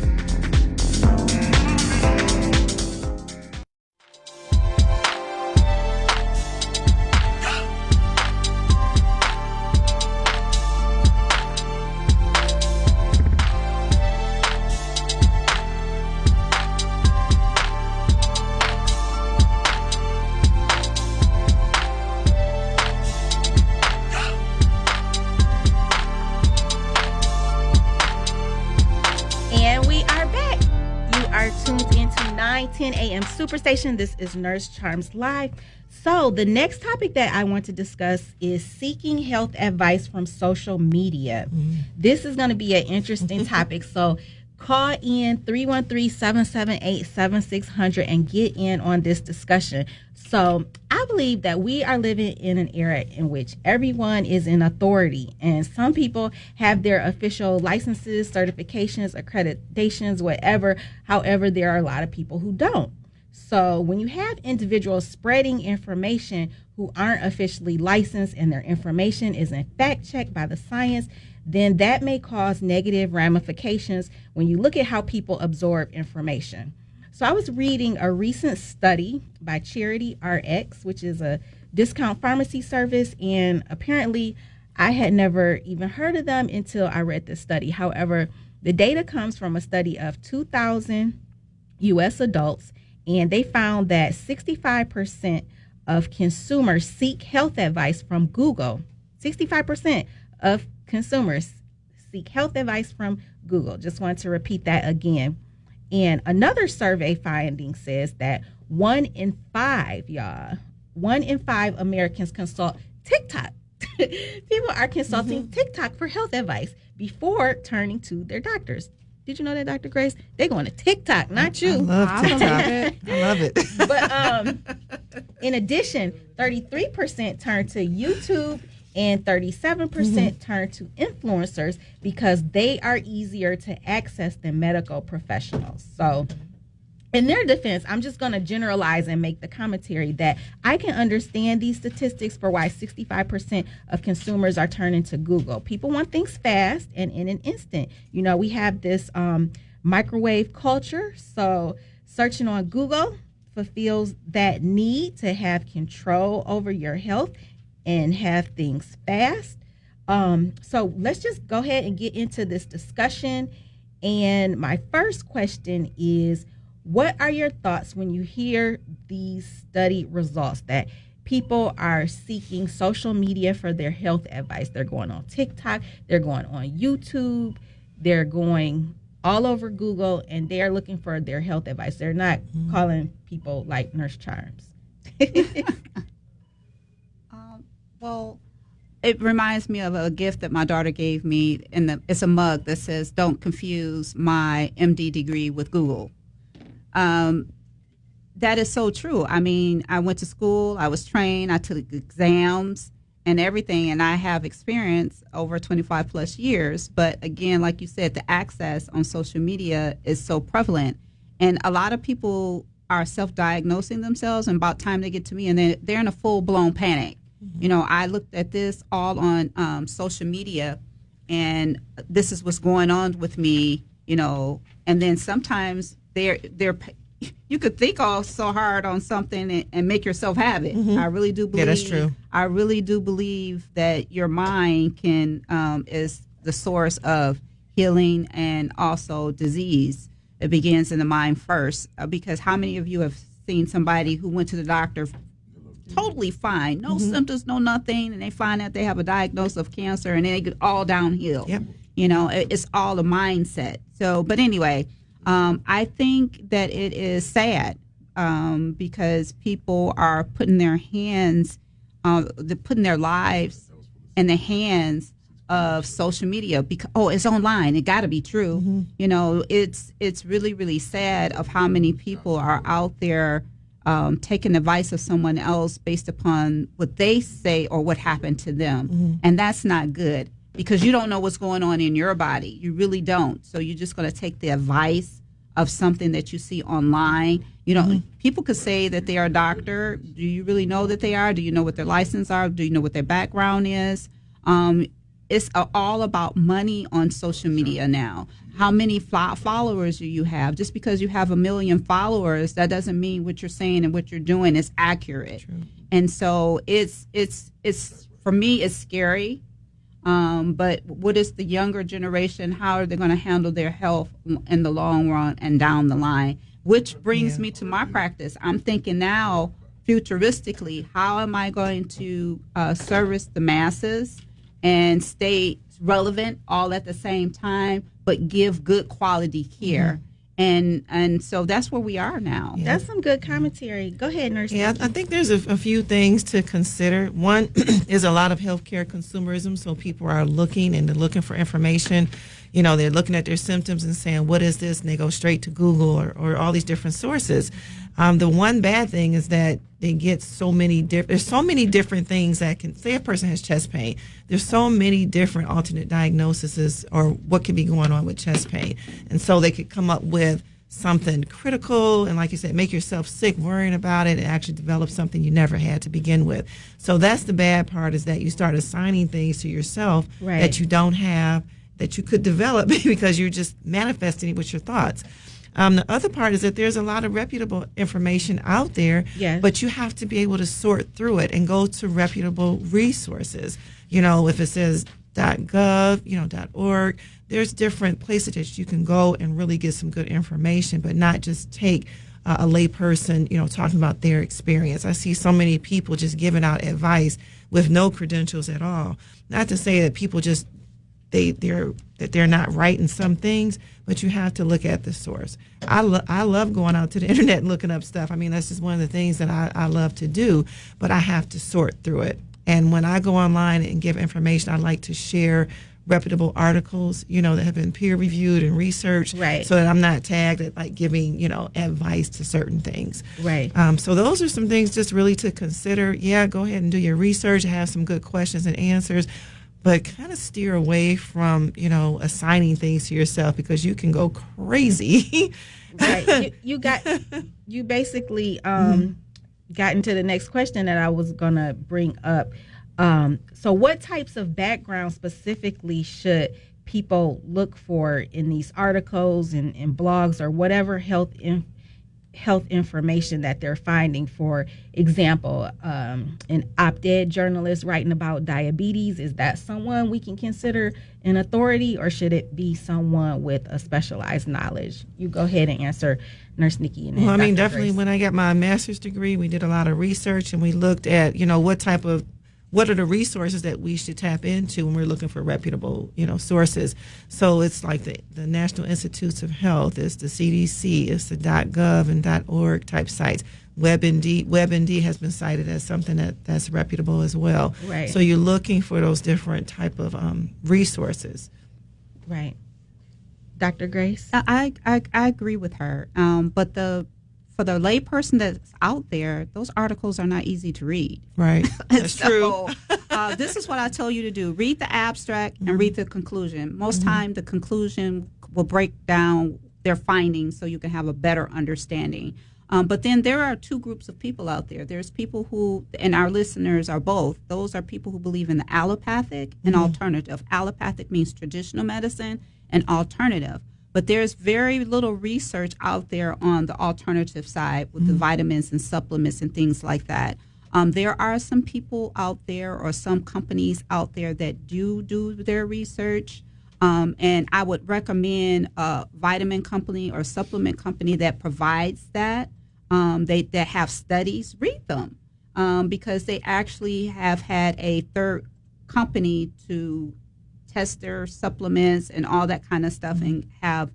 Superstation. This is Nurse Charms Live. So the next topic that I want to discuss is seeking health advice from social media. This is going to be an interesting topic. So call in 313-778-7600 and get in on this discussion. So I believe that we are living in an era in which everyone is in authority, and some people have their official licenses, certifications, accreditations, whatever. However, there are a lot of people who don't. So when you have individuals spreading information who aren't officially licensed and their information isn't fact-checked by the science, then that may cause negative ramifications when you look at how people absorb information. So I was reading a recent study by Charity RX, which is a discount pharmacy service, and apparently I had never even heard of them until I read this study. However, the data comes from a study of 2,000 U.S. adults, and they found that 65% of consumers seek health advice from Google. 65% of consumers seek health advice from Google. Just want to repeat that again. And another survey finding says that 1 in 5 Americans consult TikTok. People are consulting TikTok for health advice before turning to their doctors. Did you know that, Dr. Grace? They're going to TikTok, not you. I love TikTok. I love it. But in addition, 33% turn to YouTube and 37% turn to influencers because they are easier to access than medical professionals. So in their defense, I'm just going to generalize and make the commentary that I can understand these statistics for why 65% of consumers are turning to Google. People want things fast and in an instant. You know, we have this microwave culture, so searching on Google fulfills that need to have control over your health and have things fast. So let's just go ahead and get into this discussion. And my first question is, what are your thoughts when you hear these study results that people are seeking social media for their health advice? They're going on TikTok, they're going on YouTube, they're going all over Google, and they're looking for their health advice. They're not calling people like Nurse Charms. Well, it reminds me of a gift that my daughter gave me. It's a mug that says, "Don't confuse my MD degree with Google." That is so true. I mean, I went to school, I was trained, I took exams and everything, and I have experience over 25 plus years. But again, like you said, the access on social media is so prevalent, and a lot of people are self-diagnosing themselves, and about time they get to me, and they're in a full-blown panic. You know, I looked at this all on social media, and this is what's going on with me, you know, and then sometimes they're you could think all so hard on something and make yourself have it. I really do believe. Yeah, that's true. I really do believe that your mind is the source of healing and also disease. It begins in the mind first. Because how many of you have seen somebody who went to the doctor totally fine, no symptoms, no nothing, and they find out they have a diagnosis of cancer, and they get all downhill. Yep. You know, it's all a mindset. So, but anyway, I think that it is sad because people are putting their putting their lives in the hands of social media because it's online, it got to be true. You know, it's really, really sad of how many people are out there taking advice of someone else based upon what they say or what happened to them. And that's not good because you don't know what's going on in your body. You really don't. So you're just going to take the advice of something that you see online. You know, people could say that they are a doctor. Do you really know that they are? Do you know what their license are? Do you know what their background is? It's all about money on social media now. How many followers do you have? Just because you have 1 million followers, that doesn't mean what you're saying and what you're doing is accurate. True. And so it's for me, it's scary. But what is the younger generation? How are they going to handle their health in the long run and down the line? Which brings me to my practice. I'm thinking now, futuristically, how am I going to service the masses and stay relevant all at the same time, but give good quality care? And so that's where we are now. Yeah. That's some good commentary. Go ahead, Nurse. Yeah, I think there's a few things to consider. One is a lot of healthcare consumerism, so people are looking for information. You know, they're looking at their symptoms and saying, what is this? And they go straight to Google or all these different sources. The one bad thing is that they get there's so many different things that can, say a person has chest pain. There's so many different alternate diagnoses or what could be going on with chest pain. And so they could come up with something critical and, like you said, make yourself sick worrying about it and actually develop something you never had to begin with. So that's the bad part, is that you start assigning things to yourself that you don't have, that you could develop because you're just manifesting it with your thoughts. The other part is that there's a lot of reputable information out there, but you have to be able to sort through it and go to reputable resources. You know, if it says .gov, .org, there's different places that you can go and really get some good information, but not just take a layperson, talking about their experience. I see so many people just giving out advice with no credentials at all. Not to say that people just they're not right in some things, but you have to look at the source. I love going out to the internet and looking up stuff. I mean, that's just one of the things that I love to do, but I have to sort through it. And when I go online and give information, I like to share reputable articles, that have been peer reviewed and researched, so that I'm not tagged at like giving, advice to certain things. So those are some things just really to consider. Yeah, go ahead and do your research, have some good questions and answers, but kind of steer away from, assigning things to yourself because you can go crazy. You basically got into the next question that I was going to bring up. So what types of background specifically should people look for in these articles and blogs or whatever health information that they're finding? For example, an op-ed journalist writing about diabetes, is that someone we can consider an authority, or should it be someone with a specialized knowledge? You go ahead and answer, Nurse Nicky. And well, I mean, Dr. definitely Grace. When I got my master's degree, we did a lot of research and we looked at, what are the resources that we should tap into when we're looking for reputable, sources. So it's like the National Institutes of Health, it's the CDC, it's the .gov and .org type sites. WebMD has been cited as something that's reputable as well. Right. So you're looking for those different type of resources. Right. Dr. Grace? I agree with her. But for the layperson that's out there, those articles are not easy to read. Right. That's true. This is what I tell you to do. Read the abstract and read the conclusion. Most time the conclusion will break down their findings so you can have a better understanding. But then there are two groups of people out there. There's people who, and our listeners are both, those are people who believe in the allopathic and alternative. Allopathic means traditional medicine, and alternative. But there's very little research out there on the alternative side with the vitamins and supplements and things like that. There are some people out there or some companies out there that do their research. And I would recommend a vitamin company or supplement company that provides that. That have studies, read them, because they actually have had a third company to test their supplements and all that kind of stuff, and have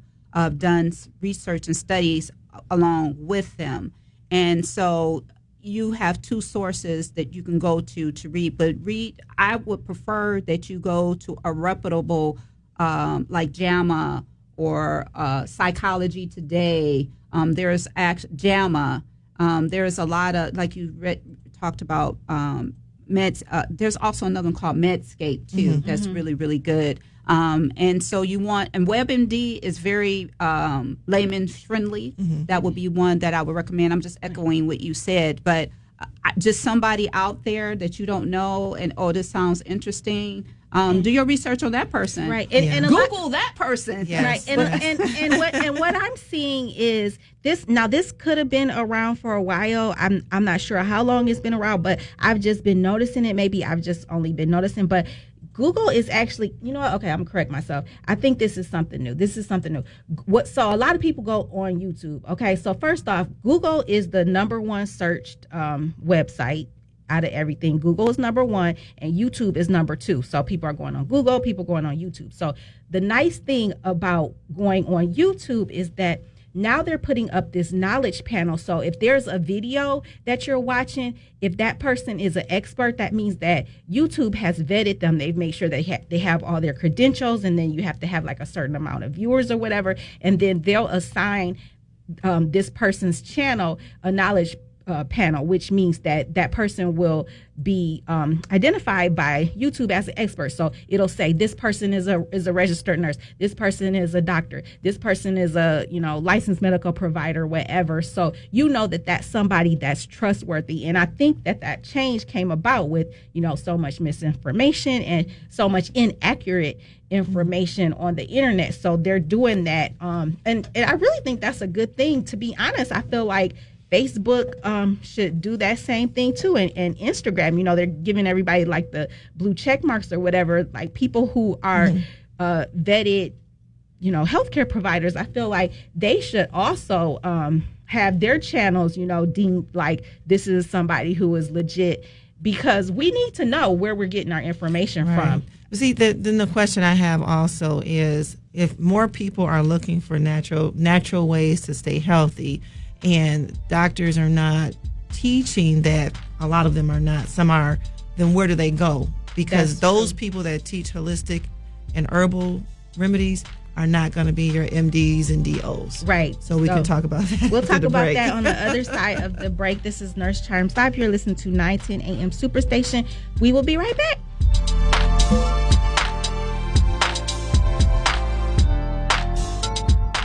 done research and studies along with them. And so you have two sources that you can go to read. But I would prefer that you go to a reputable like JAMA or Psychology Today. There's JAMA. There's a lot of, like you talked about, Meds. There's also another one called Medscape too. That's really, really good. And so and WebMD is very layman friendly. That would be one that I would recommend. I'm just echoing what you said, but just somebody out there that you don't know and, this sounds interesting. Do your research on that person. Right. And Google that person. Yes. Right. And what I'm seeing is this. Now, this could have been around for a while. I'm not sure how long it's been around, but I've just been noticing it. Maybe I've just only been noticing, but Google is actually, you know what? Okay, I'm gonna correct myself. I think this is something new. So a lot of people go on YouTube. Okay, so first off, Google is the number one searched website out of everything. Google is number one and YouTube is number two. So people are going on Google, people going on YouTube. So the nice thing about going on YouTube is that now they're putting up this knowledge panel. So if there's a video that you're watching, if that person is an expert, that means that YouTube has vetted them. They've made sure they have all their credentials, and then you have to have like a certain amount of viewers or whatever. And then they'll assign this person's channel a knowledge panel, which means that person will be identified by YouTube as an expert. So it'll say this person is a registered nurse, this person is a doctor, this person is a licensed medical provider, whatever. So you know that that's somebody that's trustworthy. And I think that change came about with so much misinformation and so much inaccurate information on the internet. So they're doing that, and I really think that's a good thing. To be honest, I feel like Facebook should do that same thing too, and Instagram. They're giving everybody like the blue check marks or whatever, like people who are vetted, healthcare providers. I feel like they should also have their channels, deemed like this is somebody who is legit, because we need to know where we're getting our information from. See, then the question I have also is, if more people are looking for natural ways to stay healthy, and doctors are not teaching that, a lot of them are not, some are, then where do they go? Because those people that teach holistic and herbal remedies are not going to be your MDs and DOs. Right. So we can talk about that. We'll talk about that on the other side of the break. This is Nurse Charms Live. You're listening to 910 AM Superstation. We will be right back.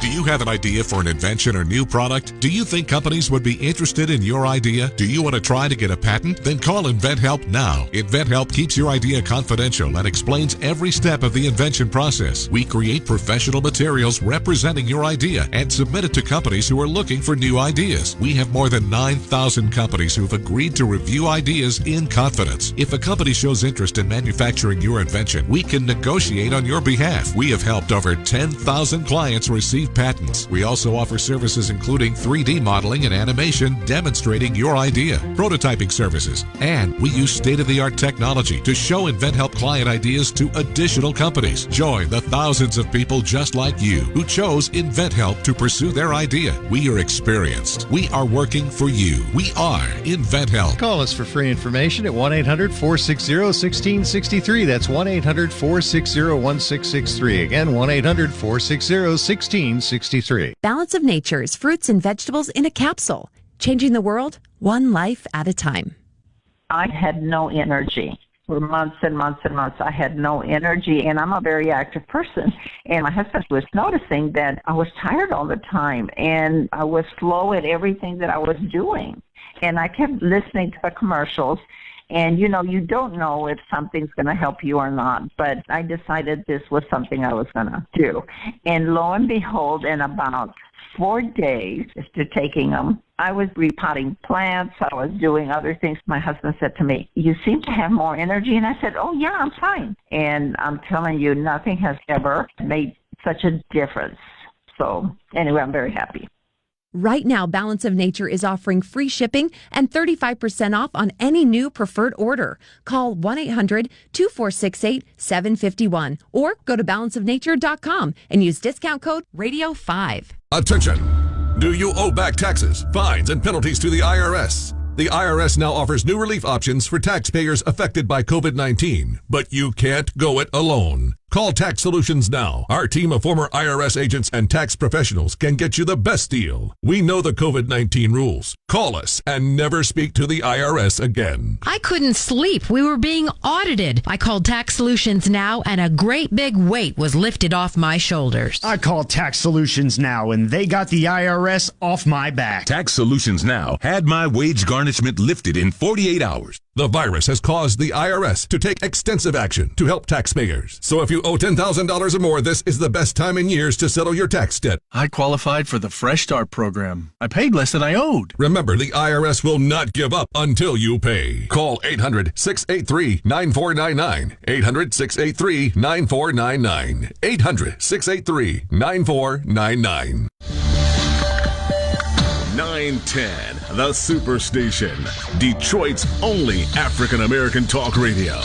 Do you have an idea for an invention or new product? Do you think companies would be interested in your idea? Do you want to try to get a patent? Then call InventHelp now. InventHelp keeps your idea confidential and explains every step of the invention process. We create professional materials representing your idea and submit it to companies who are looking for new ideas. We have more than 9,000 companies who've agreed to review ideas in confidence. If a company shows interest in manufacturing your invention, we can negotiate on your behalf. We have helped over 10,000 clients receive patents. We also offer services including 3D modeling and animation demonstrating your idea, prototyping services, and we use state-of-the-art technology to show InventHelp client ideas to additional companies. Join the thousands of people just like you who chose InventHelp to pursue their idea. We are experienced. We are working for you. We are InventHelp. Call us for free information at 1-800-460-1663. That's 1-800-460-1663. Again, 1-800-460-1663. Balance of Nature's fruits and vegetables in a capsule, changing the world one life at a time. I had no energy for months and months and months. I had no energy, and I'm a very active person. And my husband was noticing that I was tired all the time, and I was slow at everything that I was doing. And I kept listening to the commercials, And, you don't know if something's going to help you or not. But I decided this was something I was going to do. And lo and behold, in about 4 days after taking them, I was repotting plants. I was doing other things. My husband said to me, "You seem to have more energy." And I said, "Oh, yeah, I'm fine." And I'm telling you, nothing has ever made such a difference. So anyway, I'm very happy. Right now, Balance of Nature is offering free shipping and 35% off on any new preferred order. Call 1-800-2468-751 or go to balanceofnature.com and use discount code RADIO5. Attention! Do you owe back taxes, fines, and penalties to the IRS? The IRS now offers new relief options for taxpayers affected by COVID-19, but you can't go it alone. Call Tax Solutions now. Our team of former IRS agents and tax professionals can get you the best deal. We know the COVID-19 rules. Call us and never speak to the IRS again. I couldn't sleep. We were being audited. I called Tax Solutions now, and a great big weight was lifted off my shoulders. I called Tax Solutions now, and they got the IRS off my back. Tax Solutions Now had my wage garnishment lifted in 48 hours. The virus has caused the IRS to take extensive action to help taxpayers. So if you owe $10,000 or more, this is the best time in years to settle your tax debt. I qualified for the Fresh Start program. I paid less than I owed. Remember, the IRS will not give up until you pay. Call 800-683-9499. 800-683-9499. 800-683-9499. 910, the Superstation, Detroit's only African-American talk radio.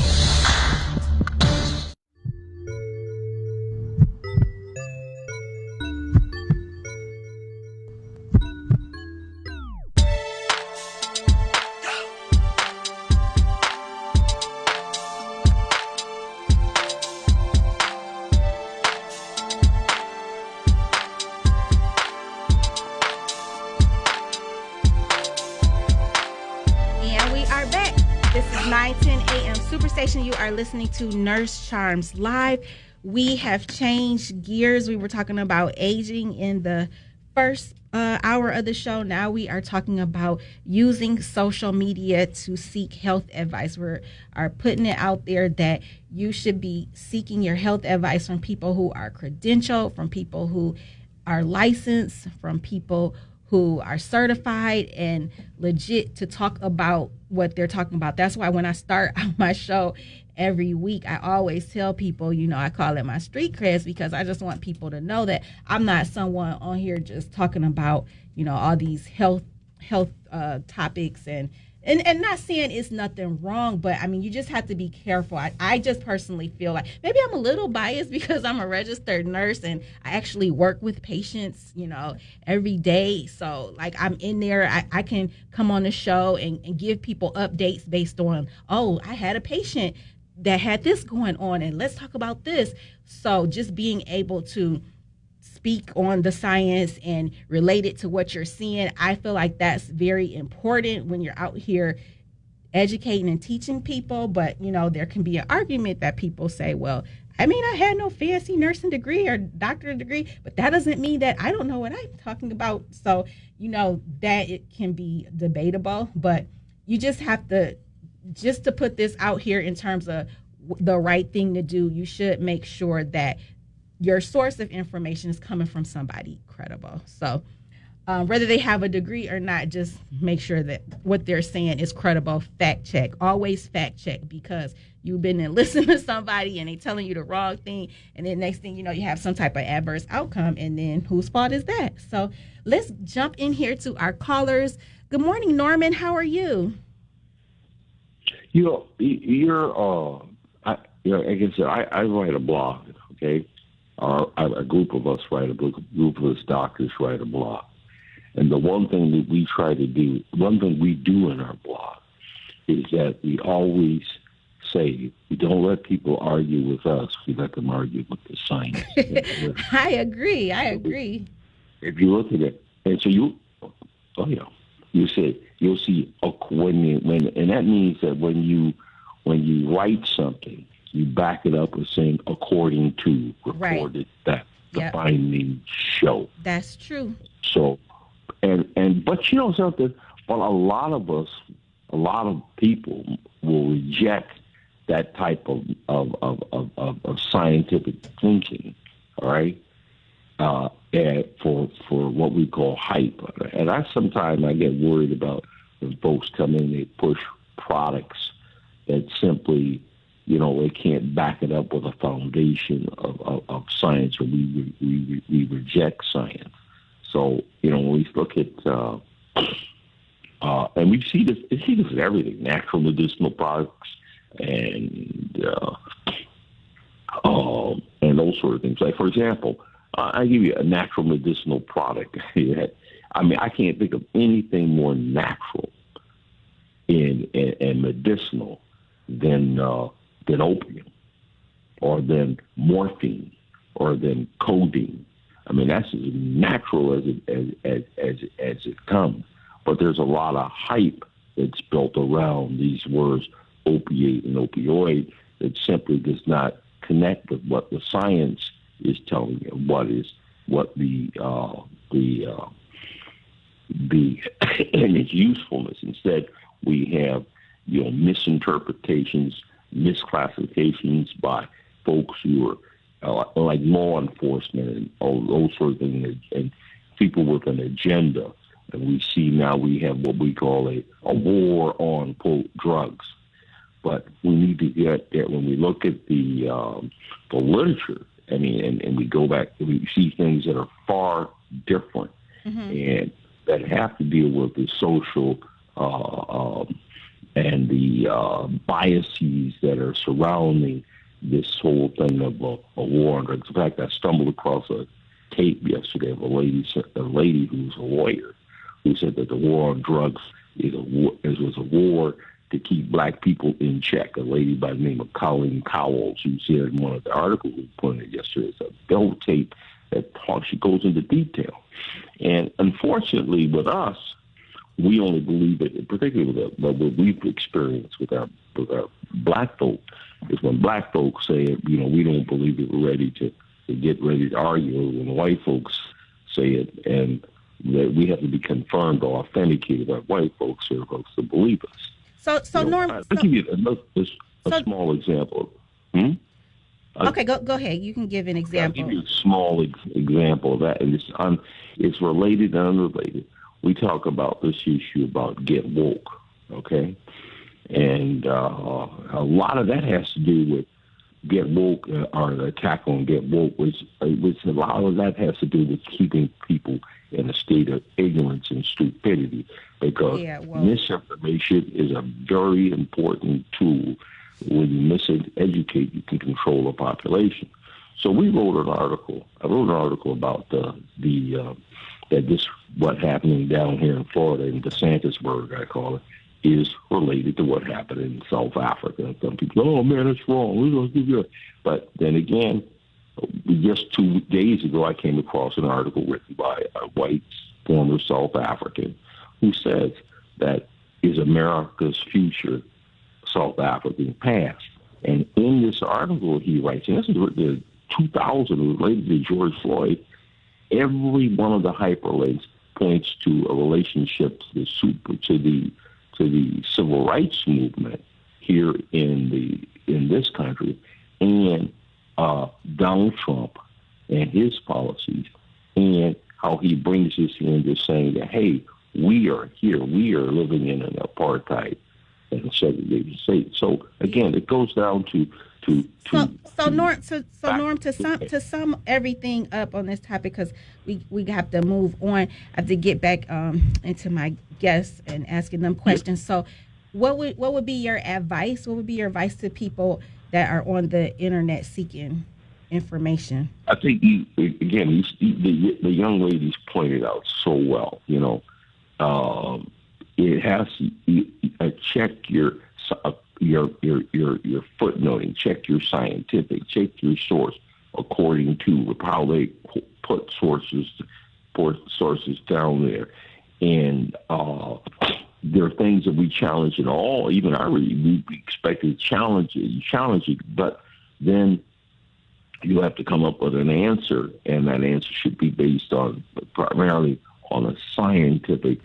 You are listening to Nurse Charms Live. We have changed gears. We were talking about aging in the first hour of the show. Now we are talking about using social media to seek health advice. We are putting it out there that you should be seeking your health advice from people who are credentialed, from people who are licensed, from people who are certified and legit to talk about what they're talking about. That's why when I start my show every week, I always tell people, I call it my street creds, because I just want people to know that I'm not someone on here just talking about, all these health topics and not saying it's nothing wrong, but I mean, you just have to be careful. I just personally feel like maybe I'm a little biased because I'm a registered nurse and I actually work with patients, every day. So like I'm in there, I can come on the show and give people updates based on, I had a patient that had this going on and let's talk about this. So just being able to speak on the science and relate it to what you're seeing, I feel like that's very important when you're out here educating and teaching people. But, there can be an argument that people say, well, I mean, I had no fancy nursing degree or doctorate degree, but that doesn't mean that I don't know what I'm talking about. So, that it can be debatable, but you just have to, just to put this out here in terms of the right thing to do, you should make sure that your source of information is coming from somebody credible. So whether they have a degree or not, just make sure that what they're saying is credible. Fact check. Always fact check, because you've been and listened to somebody and they telling you the wrong thing, and then next thing you know, you have some type of adverse outcome, and then whose fault is that? So let's jump in here to our callers. Good morning, Norman. How are you? Like I said, I write a blog, okay? A group of us write a book, a group of us doctors write a blog. And the one thing that we try to do, one thing we do in our blog is that we always say, we don't let people argue with us, we let them argue with the science. I agree. If you look at it, and so you'll see, and that means that when you write something, you back it up with saying according to reported that the findings show. That's true. So, but something, well, a lot of us a lot of people will reject that type of scientific thinking, all right, for what we call hype. And sometimes I get worried about when folks come in, they push products that simply, they can't back it up with a foundation of science, or we reject science. So, when we look at, and we see this with everything, natural medicinal products and those sort of things. Like, for example, I give you a natural medicinal product. I can't think of anything more natural and medicinal than opium, or than morphine, or than codeine. That's as natural as it comes. But there's a lot of hype that's built around these words, opiate and opioid, that simply does not connect with what the science is telling you, what the and its usefulness. Instead, we have misinterpretations, misclassifications by folks who are like law enforcement and all those sort of things, and people with an agenda. And we see now we have what we call a war on, quote, drugs. But we need to get there. When we look at the literature, and we go back, we see things that are far different, and that have to deal with the social and the biases that are surrounding this whole thing of a war on drugs. In fact, I stumbled across a tape yesterday of a lady who's a lawyer, who said that the war on drugs was a war to keep black people in check. A lady by the name of Colleen Cowles, who's here in one of the articles we pointed yesterday. It's a bell tape that she goes into detail. And unfortunately with us, we only believe it, particularly with what we've experienced with our black folk, is when black folks say, we don't believe it, we're ready to get ready to argue. When white folks say it, and that we have to be confirmed or authenticated by white folks or folks to believe us. So Norm, I'll give you a small example. Okay, go ahead. You can give an example. I'll give you a small example of that, and it's related and unrelated. We talk about this issue about get woke, okay? And a lot of that has to do with get woke, or the attack on get woke, which a lot of that has to do with keeping people in a state of ignorance and stupidity, because misinformation is a very important tool. When you miseducate, you can control a population. So we wrote an article. I wrote an article about what happening down here in Florida, in DeSantisburg, I call it, is related to what happened in South Africa. And some people, oh man, it's wrong. We're going to do that. But then again, just 2 days ago, I came across an article written by a white former South African who says that is America's future South African past. And in this article, he writes, and this is the 2000 related to George Floyd, every one of the hyperlinks points to a relationship to the civil rights movement here in this country, and Donald Trump and his policies, and how he brings us into saying that, hey, we are here, we are living in an apartheid and segregated state. So again, it goes down to Norm, to sum everything up on this topic, because we have to move on. I have to get back into my guests and asking them questions. So, what would be your advice? What would be your advice to people that are on the internet seeking information? I think the young ladies pointed out so well. It has to check your footnoting, check your scientific, check your source according to how they put sources down there. And there are things that we challenge at all. Even we expected to challenge it, but then you have to come up with an answer, and that answer should be based primarily on a scientific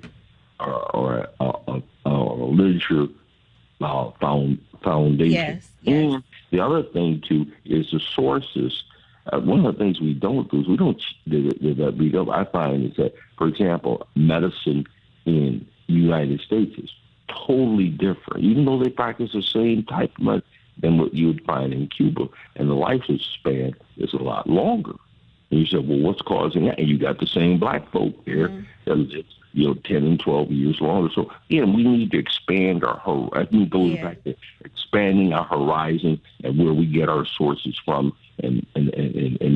or a literature foundation. Yes. And the other thing, too, is the sources. One of the things we don't do is we don't read up. I find is that, for example, medicine in the United States is totally different, even though they practice the same type of medicine than what you would find in Cuba. And the lifespan is a lot longer. And you said, well, what's causing that? And you got the same black folk here that is, 10 and 12 years longer. So, we need to expand our horizon. I think it goes back to expanding our horizon and where we get our sources from in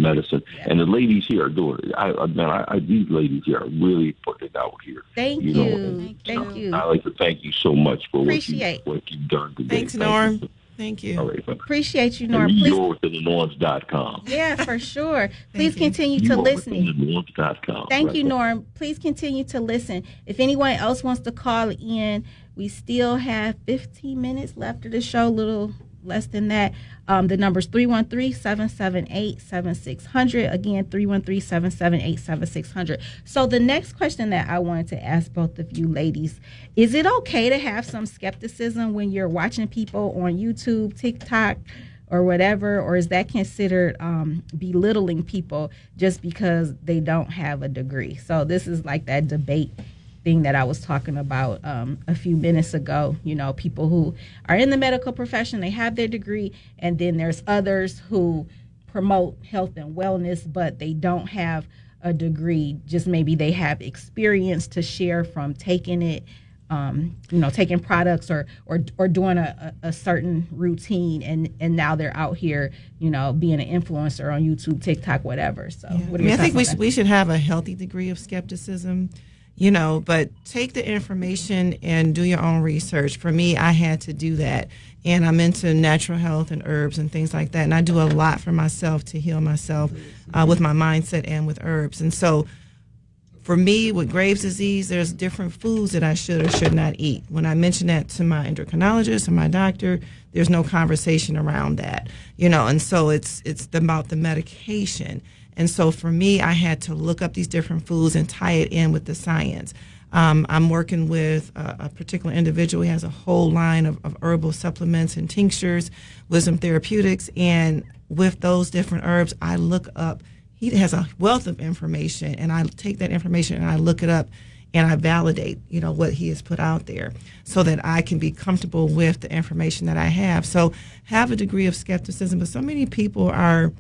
medicine. Yeah. And the ladies here are doing it. These ladies here are really putting it out here. Thank you. Thank you. I'd like to thank you so much for what you've done today. Thanks, Norm. Thank you. All right, appreciate you, Norm. Please go to thenorms.com. Yeah, for sure. Please continue to listen. Thenorms.com. Thank you, Norm. Please continue to listen. If anyone else wants to call in, we still have 15 minutes left of the show, a little less than that. The number's 313-778-7600. Again, 313-778-7600. So the next question that I wanted to ask both of you ladies, is it okay to have some skepticism when you're watching people on YouTube, TikTok, or whatever, or is that considered belittling people just because they don't have a degree? So this is like that debate thing that I was talking about a few minutes ago. People who are in the medical profession, they have their degree, and then there's others who promote health and wellness, but they don't have a degree. Just maybe they have experience to share from taking it, taking products or doing a certain routine, and now they're out here, being an influencer on YouTube, TikTok, whatever. So what do you think? I think we should have a healthy degree of skepticism. But take the information and do your own research. For me, I had to do that. And I'm into natural health and herbs and things like that. And I do a lot for myself to heal myself with my mindset and with herbs. And so for me, with Graves' disease, there's different foods that I should or should not eat. When I mention that to my endocrinologist or my doctor, there's no conversation around that. And so it's about the medication. And so for me, I had to look up these different foods and tie it in with the science. I'm working with a particular individual. He has a whole line of herbal supplements and tinctures, Wisdom Therapeutics. And with those different herbs, I look up. He has a wealth of information, and I take that information and I look it up and I validate, what he has put out there so that I can be comfortable with the information that I have. So have a degree of skepticism, but so many people are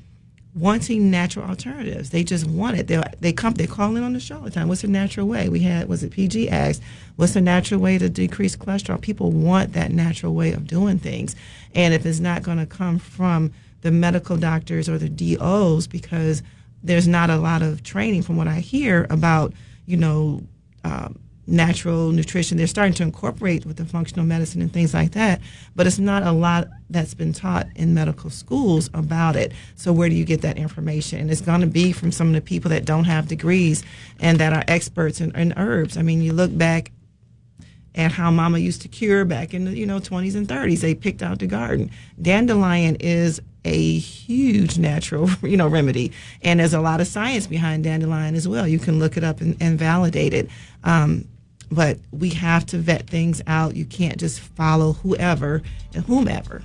wanting natural alternatives. They just want it. They call in on the show all the time. What's the natural way? PG asked, what's the natural way to decrease cholesterol? People want that natural way of doing things. And if it's not going to come from the medical doctors or the DOs, because there's not a lot of training from what I hear about, natural nutrition. They're starting to incorporate with the functional medicine and things like that, but it's not a lot that's been taught in medical schools about it. So where do you get that information? And it's going to be from some of the people that don't have degrees and that are experts in herbs. I mean, you look back at how Mama used to cure back in the 20s and 30s. They picked out the garden. Dandelion is a huge natural remedy, and there's a lot of science behind dandelion as well. You can look it up and validate it. But we have to vet things out. You can't just follow whoever and whomever.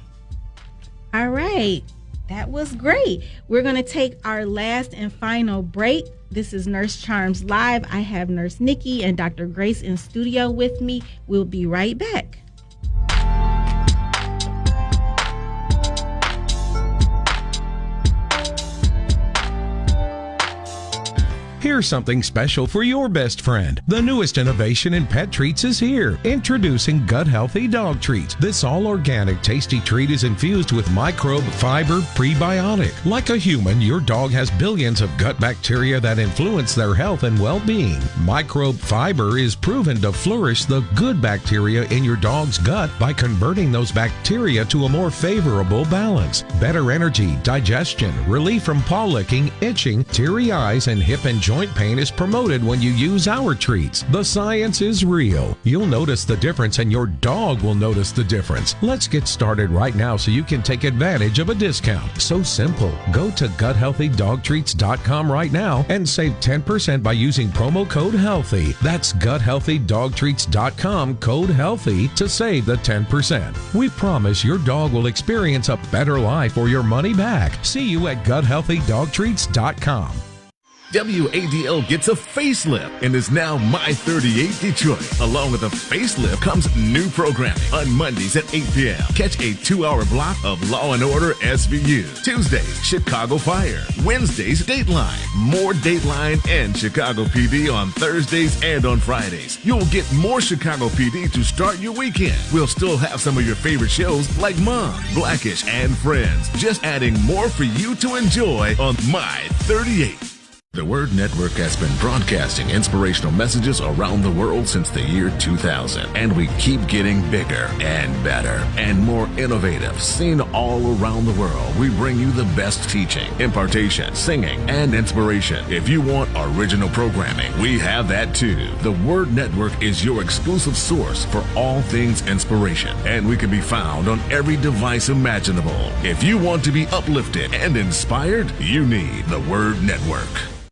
All right. That was great. We're going to take our last and final break. This is Nurse Charms Live. I have Nurse Nicky and Dr. Grace in studio with me. We'll be right back. Here's something special for your best friend. The newest innovation in pet treats is here. Introducing Gut Healthy Dog Treats. This all-organic, tasty treat is infused with microbe fiber prebiotic. Like a human, your dog has billions of gut bacteria that influence their health and well-being. Microbe fiber is proven to flourish the good bacteria in your dog's gut by converting those bacteria to a more favorable balance. Better energy, digestion, relief from paw licking, itching, teary eyes, and hip and joint joint pain is promoted when you use our treats. The science is real. You'll notice the difference and your dog will notice the difference. Let's get started right now so you can take advantage of a discount. So simple. Go to guthealthydogtreats.com right now and save 10% by using promo code HEALTHY. That's guthealthydogtreats.com, code HEALTHY, to save the 10%. We promise your dog will experience a better life or your money back. See you at guthealthydogtreats.com. WADL gets a facelift and is now My 38 Detroit. Along with a facelift comes new programming. On Mondays at 8 p.m., catch a 2-hour block of Law & Order SVU. Tuesdays, Chicago Fire. Wednesdays, Dateline. More Dateline and Chicago PD on Thursdays and on Fridays. You'll get more Chicago PD to start your weekend. We'll still have some of your favorite shows like Mom, Blackish, and Friends. Just adding more for you to enjoy on My 38. The Word Network has been broadcasting inspirational messages around the world since the year 2000, and we keep getting bigger and better and more innovative. Seen all around the world, we bring you the best teaching, impartation, singing, and inspiration. If you want original programming, we have that too. The Word Network is your exclusive source for all things inspiration, and we can be found on every device imaginable. If you want to be uplifted and inspired, you need the Word Network.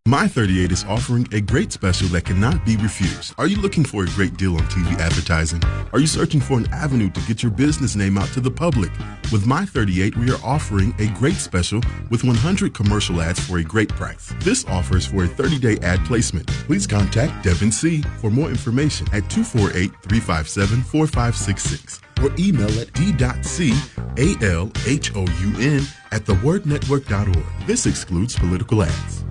My 38 is offering a great special that cannot be refused. Are you looking for a great deal on TV advertising? Are you searching for an avenue to get your business name out to the public? With My 38, we are offering a great special with 100 commercial ads for a great price. This offer is for a 30-day ad placement. Please contact Devin C. for more information at 248-357-4566 or email at d.calhoun@thewordnetwork.org. This excludes political ads.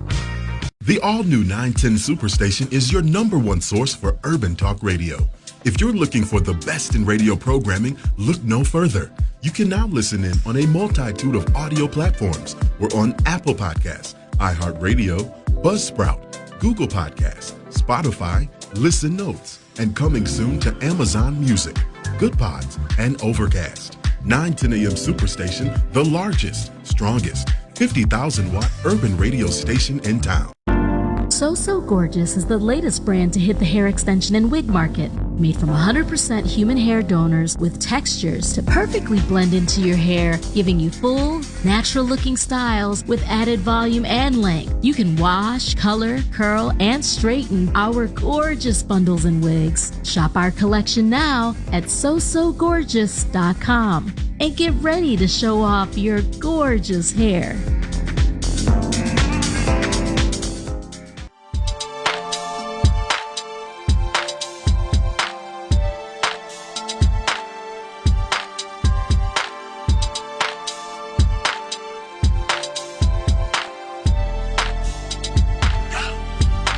The all-new 910 Superstation is your #1 source for urban talk radio. If you're looking for the best in radio programming, look no further. You can now listen in on a multitude of audio platforms. We're on Apple Podcasts, iHeartRadio, Buzzsprout, Google Podcasts, Spotify, Listen Notes, and coming soon to Amazon Music, Good Pods, and Overcast. 910 AM Superstation, the largest, strongest, 50,000-watt urban radio station in town. So Gorgeous is the latest brand to hit the hair extension and wig market. Made from 100% human hair donors with textures to perfectly blend into your hair, giving you full, natural-looking styles with added volume and length. You can wash, color, curl, and straighten our gorgeous bundles and wigs. Shop our collection now at sosogorgeous.com and get ready to show off your gorgeous hair.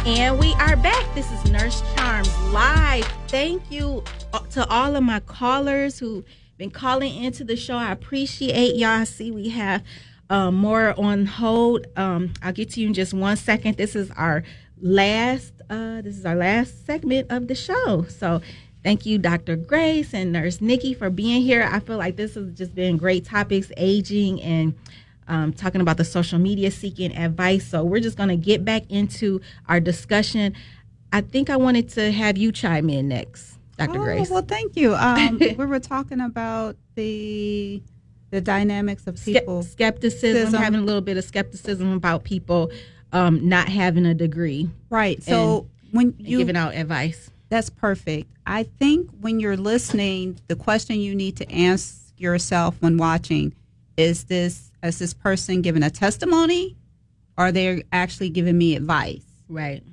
And we are back. This is Nurse Charms Live. Thank you to all of my callers who've been calling into the show. I appreciate y'all. I see we have more on hold. I'll get to you in just 1 second. This is our last segment of the show. So thank you, Dr. Grace and Nurse Nicky, for being here. I feel like this has just been great topics, aging and talking about the social media, seeking advice. So we're just going to get back into our discussion. I think I wanted to have you chime in next, Dr. Grace. Well, thank you. We were talking about the dynamics of people. Skepticism, having a little bit of skepticism about people not having a degree. Right. So when you giving out advice. That's perfect. I think when you're listening, the question you need to ask yourself when watching is this person giving a testimony, or are they actually giving me advice? Right.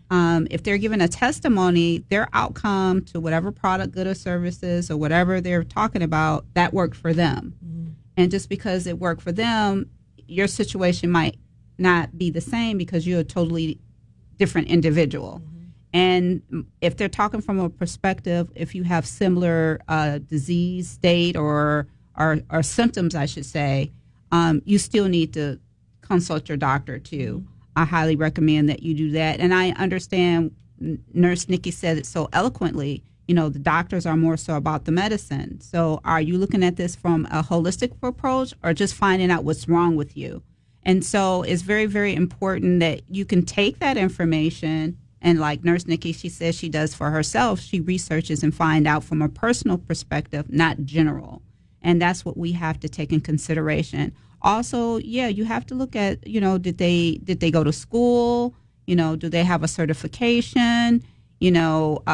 If they're giving a testimony, their outcome to whatever product, good or services, or whatever they're talking about, that worked for them. Mm-hmm. And just because it worked for them, your situation might not be the same because you're a totally different individual. Mm-hmm. And if they're talking from a perspective, if you have similar disease state or symptoms, I should say, you still need to consult your doctor too. Mm-hmm. I highly recommend that you do that. And I understand Nurse Nicky said it so eloquently, the doctors are more so about the medicine. So are you looking at this from a holistic approach or just finding out what's wrong with you? And so it's very, very important that you can take that information, and like Nurse Nicky, she says she does for herself, she researches and find out from a personal perspective, not general. And that's what we have to take in consideration. Also, you have to look at, did they go to school? Do they have a certification? What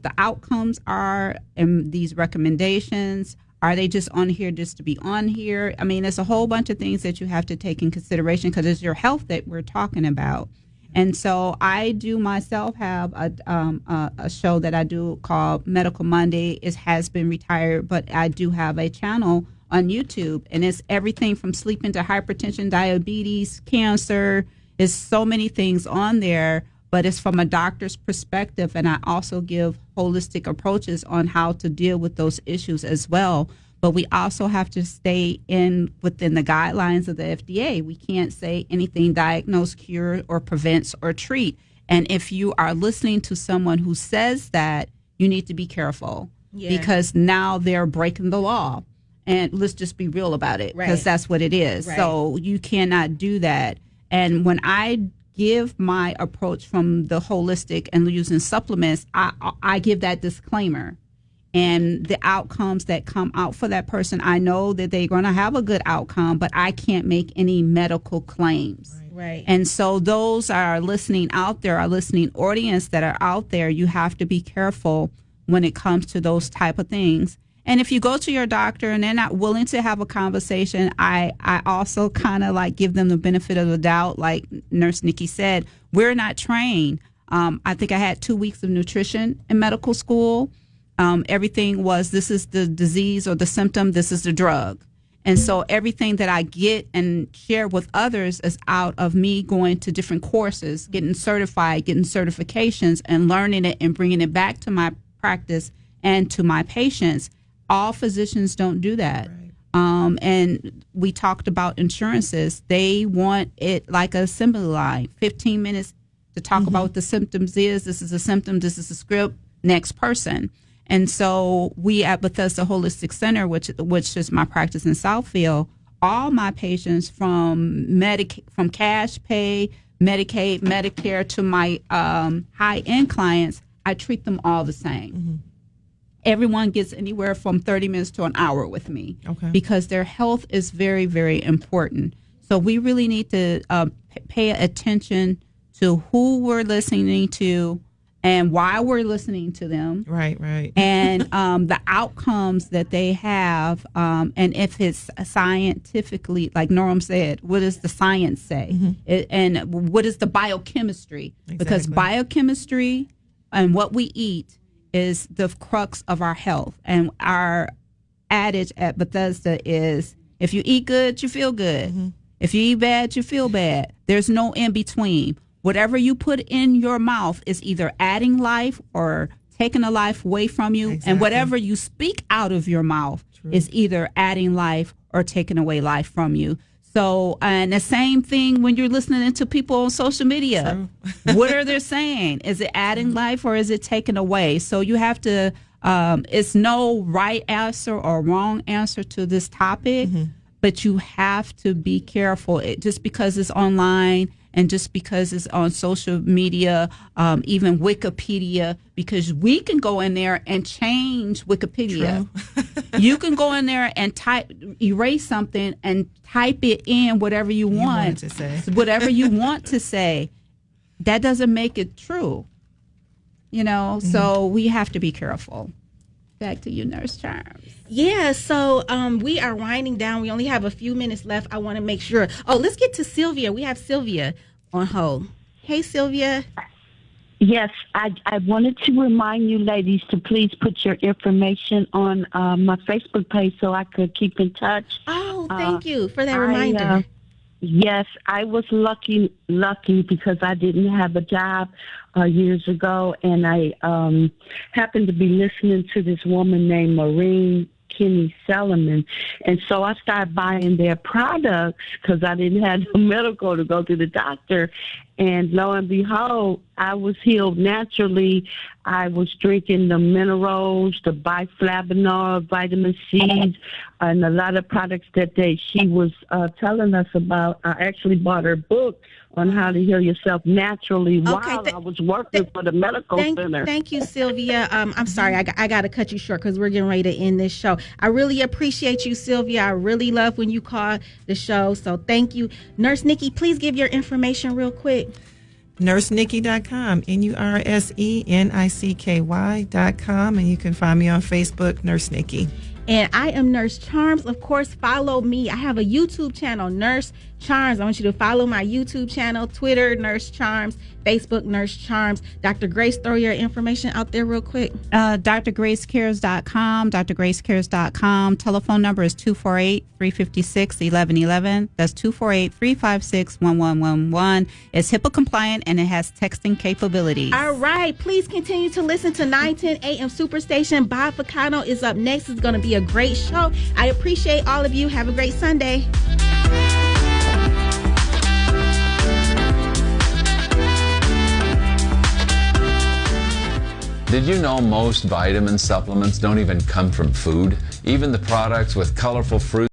the outcomes are and these recommendations. Are they just on here just to be on here? I mean, there's a whole bunch of things that you have to take in consideration because it's your health that we're talking about. And so I do myself have a show that I do called Medical Monday. It has been retired, but I do have a channel on YouTube, and it's everything from sleeping to hypertension, diabetes, cancer. There's so many things on there, but it's from a doctor's perspective, and I also give holistic approaches on how to deal with those issues as well. But we also have to stay within the guidelines of the FDA. We can't say anything diagnose, cure, or prevents or treat. And if you are listening to someone who says that, you need to be careful because now they're breaking the law. And let's just be real about it because that's what it is. Right. So you cannot do that. And when I give my approach from the holistic and using supplements, I give that disclaimer. And the outcomes that come out for that person, I know that they're going to have a good outcome, but I can't make any medical claims. Right. And so those are listening out there, our listening audience that are out there, you have to be careful when it comes to those type of things. And if you go to your doctor and they're not willing to have a conversation, I also kind of like give them the benefit of the doubt. Like Nurse Nicky said, we're not trained. I think I had 2 weeks of nutrition in medical school. Everything was, this is the disease or the symptom, this is the drug. And so everything that I get and share with others is out of me going to different courses, getting certified, getting certifications, and learning it and bringing it back to my practice and to my patients. All physicians don't do that. Right. And we talked about insurances. They want it like a assembly line, 15 minutes to talk about what the symptoms is. This is a symptom. This is a script. Next person. And so we at Bethesda Holistic Center, which is my practice in Southfield, all my patients from cash pay, Medicaid, Medicare to my high-end clients, I treat them all the same. Mm-hmm. Everyone gets anywhere from 30 minutes to an hour with me because their health is very, very important. So we really need to pay attention to who we're listening to and why we're listening to them. Right. And the outcomes that they have. And if it's scientifically, like Norm said, what does the science say? Mm-hmm. And what is the biochemistry? Exactly. Because biochemistry and what we eat is the crux of our health. And our adage at Bethesda is, if you eat good, you feel good. Mm-hmm. If you eat bad, you feel bad. There's no in between. Whatever you put in your mouth is either adding life or taking a life away from you. Exactly. And whatever you speak out of your mouth is either adding life or taking away life from you. So, and the same thing when you're listening to people on social media. What are they saying? Is it adding life or is it taking away? So you have to, it's no right answer or wrong answer to this topic, but you have to be careful. Just because it's online and just because it's on social media, even Wikipedia, because we can go in there and change Wikipedia. You can go in there and erase something and type it in whatever you want to say. Whatever you want to say. That doesn't make it true. So we have to be careful. Back to you, Nurse Charms. Yeah, so we are winding down. We only have a few minutes left. I want to make sure. Oh, let's get to Sylvia. We have Sylvia on hold. Hey, Sylvia. Yes, I wanted to remind you ladies to please put your information on my Facebook page so I could keep in touch. Oh, thank you for that reminder. Yes, I was lucky because I didn't have a job years ago, and I happened to be listening to this woman named Maureen Kinney Solomon, and so I started buying their products because I didn't have the medical to go to the doctor, And lo and behold, I was healed naturally. I was drinking the minerals, the biflavonol, vitamin C, and a lot of products that she was telling us about. I actually bought her book on how to heal yourself naturally while I was working for the medical center. Thank you, Sylvia. I'm sorry, I got to cut you short because we're getting ready to end this show. I really appreciate you, Sylvia. I really love when you call the show, so thank you. Nurse Nicky, please give your information real quick. NurseNicky.com, NurseNicky.com, and you can find me on Facebook, Nurse Nicky. And I am Nurse Charms. Of course, follow me. I have a YouTube channel, Nurse Charms. I want you to follow my YouTube channel, Twitter, Nurse Charms, Facebook, Nurse Charms. Dr. Grace, throw your information out there real quick. drgracecares.com, drgracecares.com. Telephone number is 248-356-1111. That's 248-356-1111. It's HIPAA compliant and it has texting capabilities. All right. Please continue to listen to 910 a.m. Superstation. Bob Ficano is up next. It's going to be a great show. I appreciate all of you. Have a great Sunday. Did you know most vitamin supplements don't even come from food? Even the products with colorful fruit